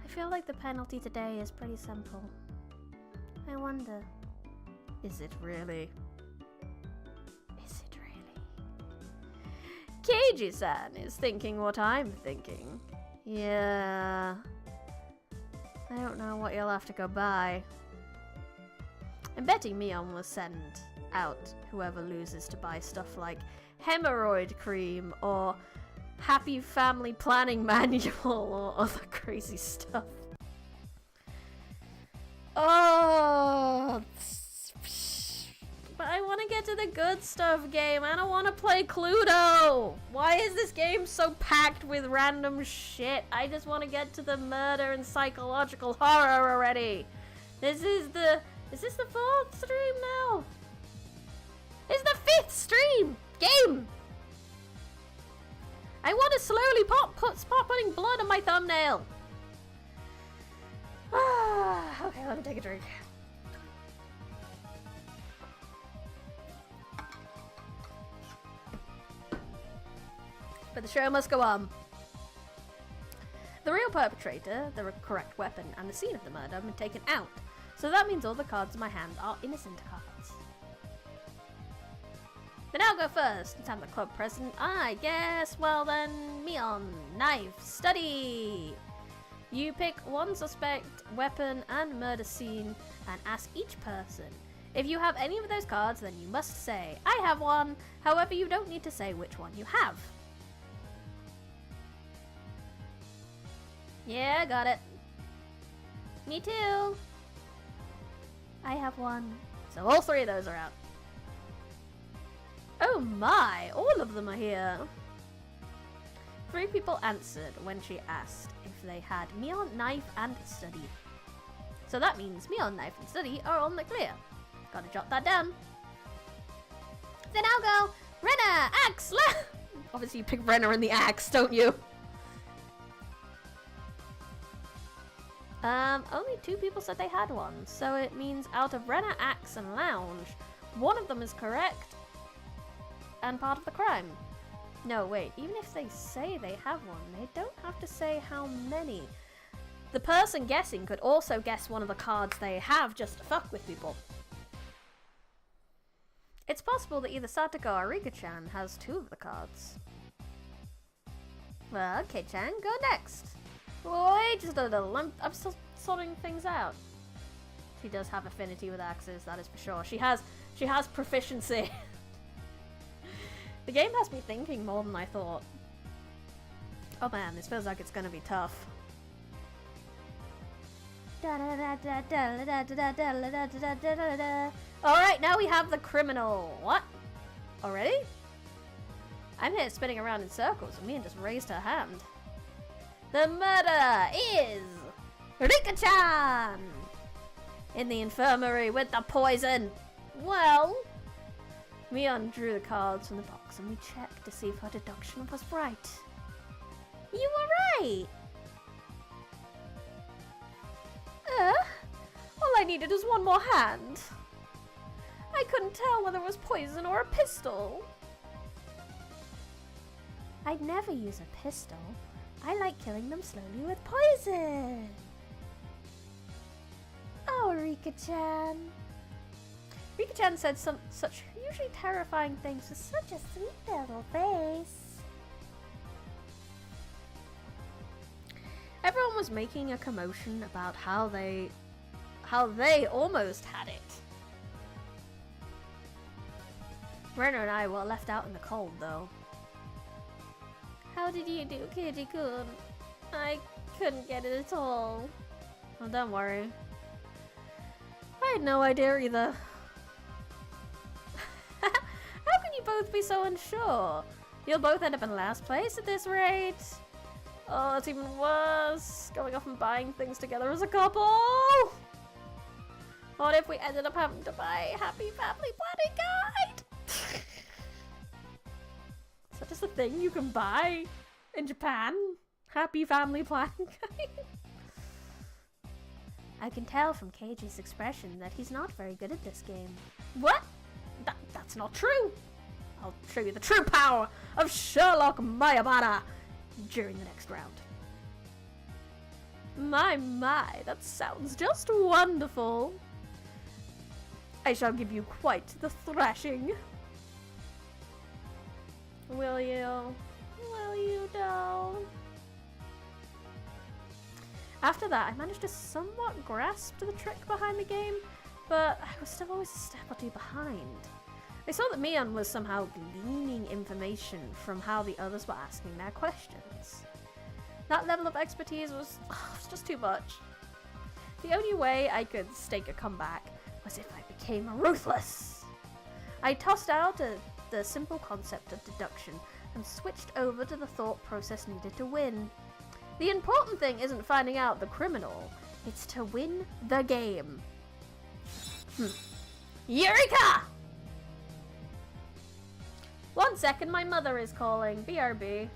I feel like the penalty today is pretty simple. I wonder, is it really? Is it really? Keiji-san is thinking what I'm thinking. Yeah. I don't know what you'll have to go buy. I'm betting Mion will send out whoever loses to buy stuff like hemorrhoid cream or happy family planning manual or other crazy stuff. Oh, but I want to get to the good stuff game. I don't want to play Cluedo. Why is this game so packed with random shit? I just want to get to the murder and psychological horror already. Is this the 4th stream now? It's the 5th stream game. I want to slowly stop putting blood on my thumbnail. Okay, let me take a drink. But the show must go on. The real perpetrator, the correct weapon, and the scene of the murder have been taken out. So that means all the cards in my hand are innocent cards. Then I'll go first, since I'm the club president, I guess. Well then, Mion, knife, study! You pick one suspect, weapon, and murder scene, and ask each person. If you have any of those cards, then you must say, I have one. However, you don't need to say which one you have. Yeah, got it. Me too. I have one. So all 3 of those are out. Oh my, all of them are here. 3 people answered when she asked if they had Mion, knife, and study. So that means Mion, knife, and study are on the clear. Gotta jot that down. Then I'll go, Renner, axe, Obviously you pick Renner and the axe, don't you? Only 2 people said they had one, so it means out of Renner, axe, and lounge, one of them is correct and part of the crime. No, wait, even if they say they have one, they don't have to say how many. The person guessing could also guess one of the cards they have just to fuck with people. It's possible that either Satoko or Rika-chan has 2 of the cards. Well, okay, Chan, go next. Wait just a little, I'm still sorting things out. She does have affinity with axes, that is for sure. She has proficiency. The game has me thinking more than I thought. Oh man, this feels like it's gonna be tough. Alright, now we have the criminal. What? Already? I'm here spinning around in circles and Mian just raised her hand. The murderer is Rika-chan! In the infirmary with the poison. Well, We undrew the cards from the box and we checked to see if our deduction was right. You were right! All I needed was one more hand. I couldn't tell whether it was poison or a pistol. I'd never use a pistol. I like killing them slowly with poison. Oh, Rika-chan. Rika-chan said such usually terrifying things with such a sweet little face. Everyone was making a commotion about how they almost had it. Renner and I were left out in the cold, though. How did you do, Kitty-kun? I couldn't get it at all. Oh, don't worry. I had no idea either. How can you both be so unsure? You'll both end up in last place at this rate. Oh, it's even worse. Going off and buying things together as a couple. What if we ended up having to buy a Happy Family Planning Guide? Is that just a thing you can buy in Japan? Happy Family Planning Guide? I can tell from Keiji's expression that he's not very good at this game. What? That's not true. I'll show you the true power of Sherlock Mayabara during the next round. My, that sounds just wonderful. I shall give you quite the thrashing. Will you? Will you, doll? After that, I managed to somewhat grasp the trick behind the game, but I was still always a step or two behind. I saw that Mion was somehow gleaning information from how the others were asking their questions. That level of expertise was just too much. The only way I could stake a comeback was if I became ruthless. I tossed out the simple concept of deduction and switched over to the thought process needed to win. The important thing isn't finding out the criminal, it's to win the game. Eureka! 1 second, my mother is calling. BRB.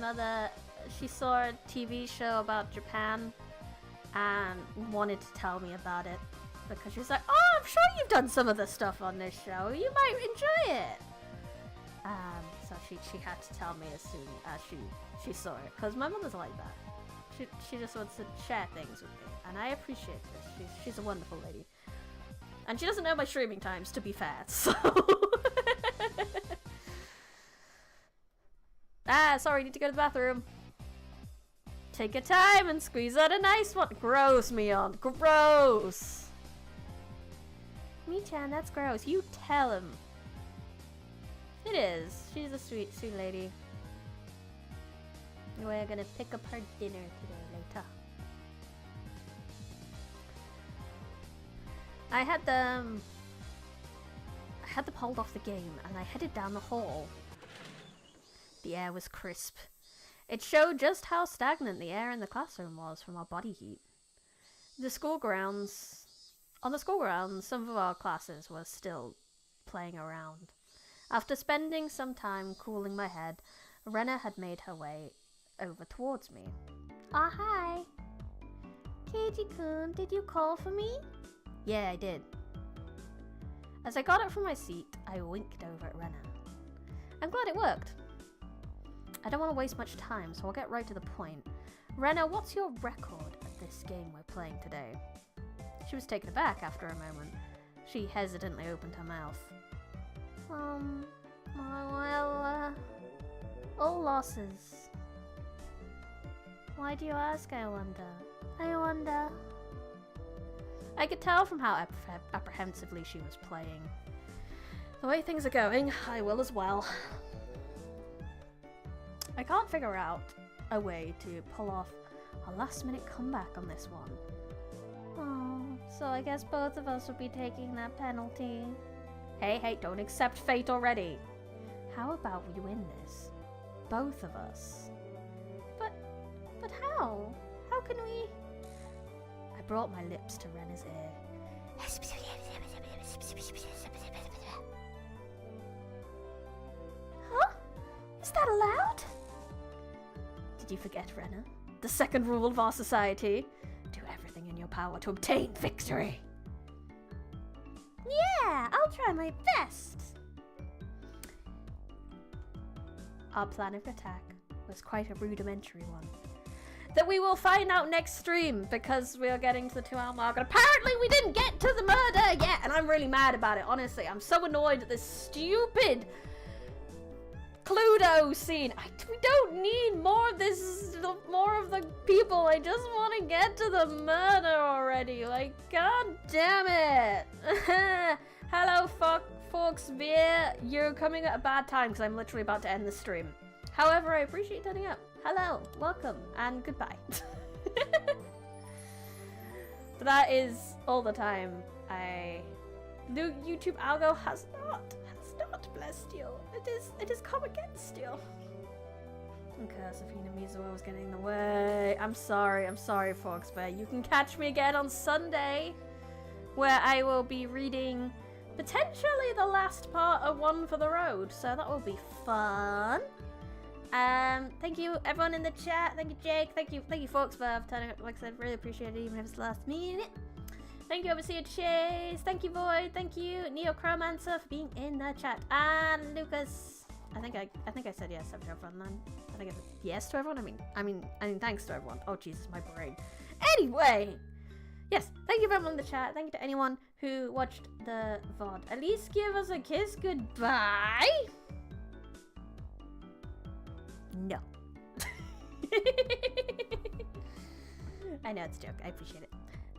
mother, she saw a TV show about Japan and wanted to tell me about it because she was like, oh, I'm sure you've done some of the stuff on this show. You might enjoy it. So she had to tell me as soon as she saw it because my mother's like that. She just wants to share things with me, and I appreciate this. She's a wonderful lady. And she doesn't know my streaming times, to be fair, so... Sorry, need to go to the bathroom. Take your time and squeeze out a nice one. Gross, Mion. Gross. Mi-chan, that's gross. You tell him. It is. She's a sweet, sweet lady. We're gonna pick up her dinner today later. I had them pulled off the game and I headed down the hall. The air was crisp. It showed just how stagnant the air in the classroom was from our body heat. On the school grounds, some of our classes were still playing around. After spending some time cooling my head, Rena had made her way over towards me. Oh, hi. Keiji-kun, did you call for me? Yeah, I did. As I got up from my seat, I winked over at Rena. I'm glad it worked. I don't want to waste much time, so I'll get right to the point. Rena, what's your record at this game we're playing today? She was taken aback after a moment. She hesitantly opened her mouth. All losses. Why do you ask, I wonder? I could tell from how apprehensively she was playing. The way things are going, I will as well. I can't figure out a way to pull off a last-minute comeback on this one. Oh, so I guess both of us will be taking that penalty. Hey, don't accept fate already. How about we win this? Both of us. But how? How can we... I brought my lips to Rena's ear. Huh? Is that allowed? Did you forget, Rena? The second rule of our society? Do everything in your power to obtain victory. Yeah, I'll try my best. Our plan of attack was quite a rudimentary one. That we will find out next stream because we are getting to the 2-hour mark. And apparently we didn't get to the murder yet. And I'm really mad about it, honestly. I'm so annoyed at this stupid Cluedo scene. We don't need more of this, more of the people. I just want to get to the murder already. Like, god damn it. Hello, folks, Beer. You're coming at a bad time because I'm literally about to end the stream. However, I appreciate you turning up. Hello, welcome, and goodbye. But that is all the time. The YouTube algo has not blessed you. It is come against you. Curse of Hinamizuo was getting in the way. I'm sorry, folks, but you can catch me again on Sunday, where I will be reading potentially the last part of One for the Road, so that will be fun. Thank you everyone in the chat. Thank you, Jake. Thank you folks for turning up. Like I said, really appreciate it, even if it's the last minute. Thank you, Overseer Chase. Thank you, Void. Thank you, Neochromancer, for being in the chat. And Lucas. I think I said yes to everyone then. I think I said yes to everyone. I mean thanks to everyone. Oh Jesus, my brain. Anyway, yes. Thank you everyone in the chat. Thank you to anyone who watched the VOD. At least give us a kiss goodbye. No. I know it's a joke. I appreciate it.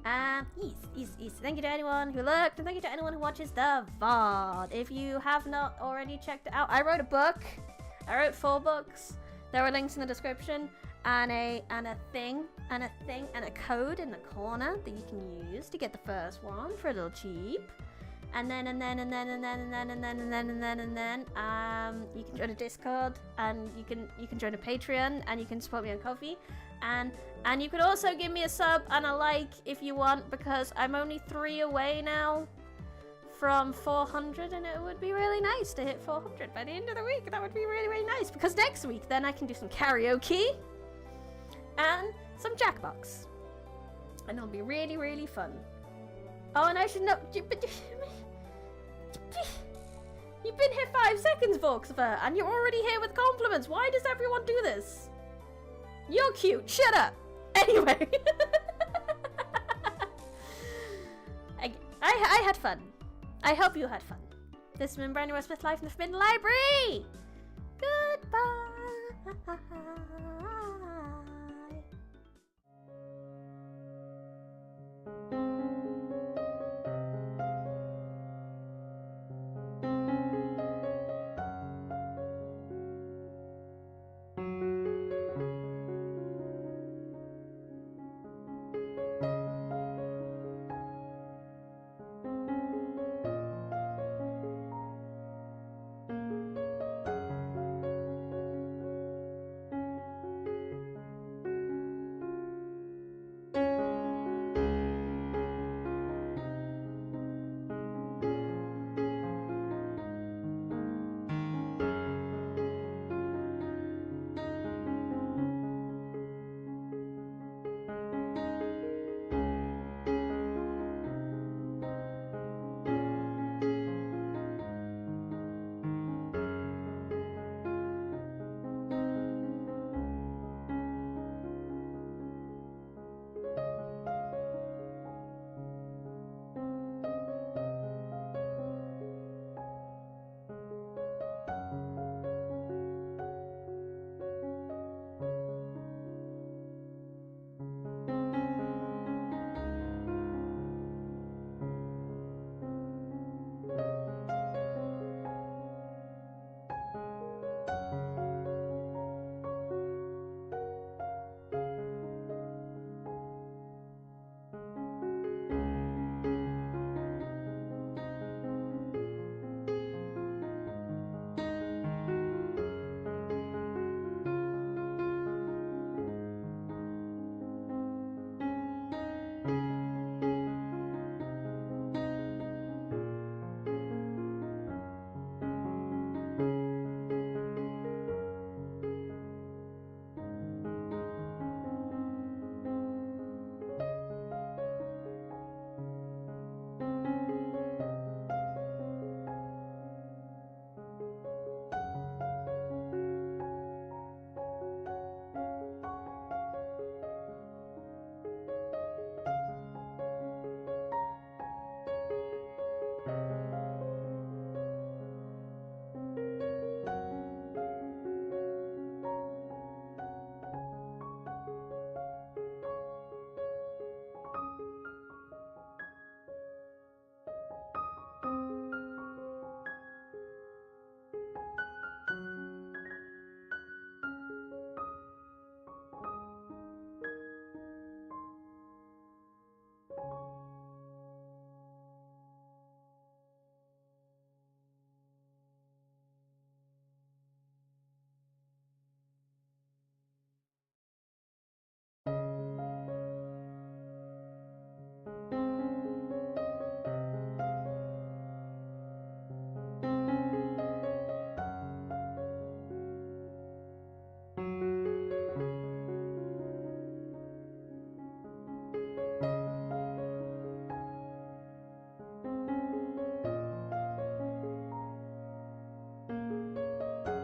Yes. Thank you to anyone who looked, and thank you to anyone who watches the VOD. If you have not already checked it out, I wrote a book. I wrote 4 books. There are links in the description, and a code in the corner that you can use to get the first one for a little cheap. And then you can join a Discord, and you can join a Patreon, and you can support me on Kofi, and you can also give me a sub and a like if you want, because I'm only 3 away now from 400, and it would be really nice to hit 400 by the end of the week. That would be really, really nice, because next week then I can do some karaoke and some Jackbox, and it'll be really, really fun. Oh, and I should know. You've been here 5 seconds, Voxfer, and you're already here with compliments. Why does everyone do this? You're cute. Shut up. Anyway. I had fun. I hope you had fun. This has been Brand New Smith Life in the Forbidden Library. Goodbye.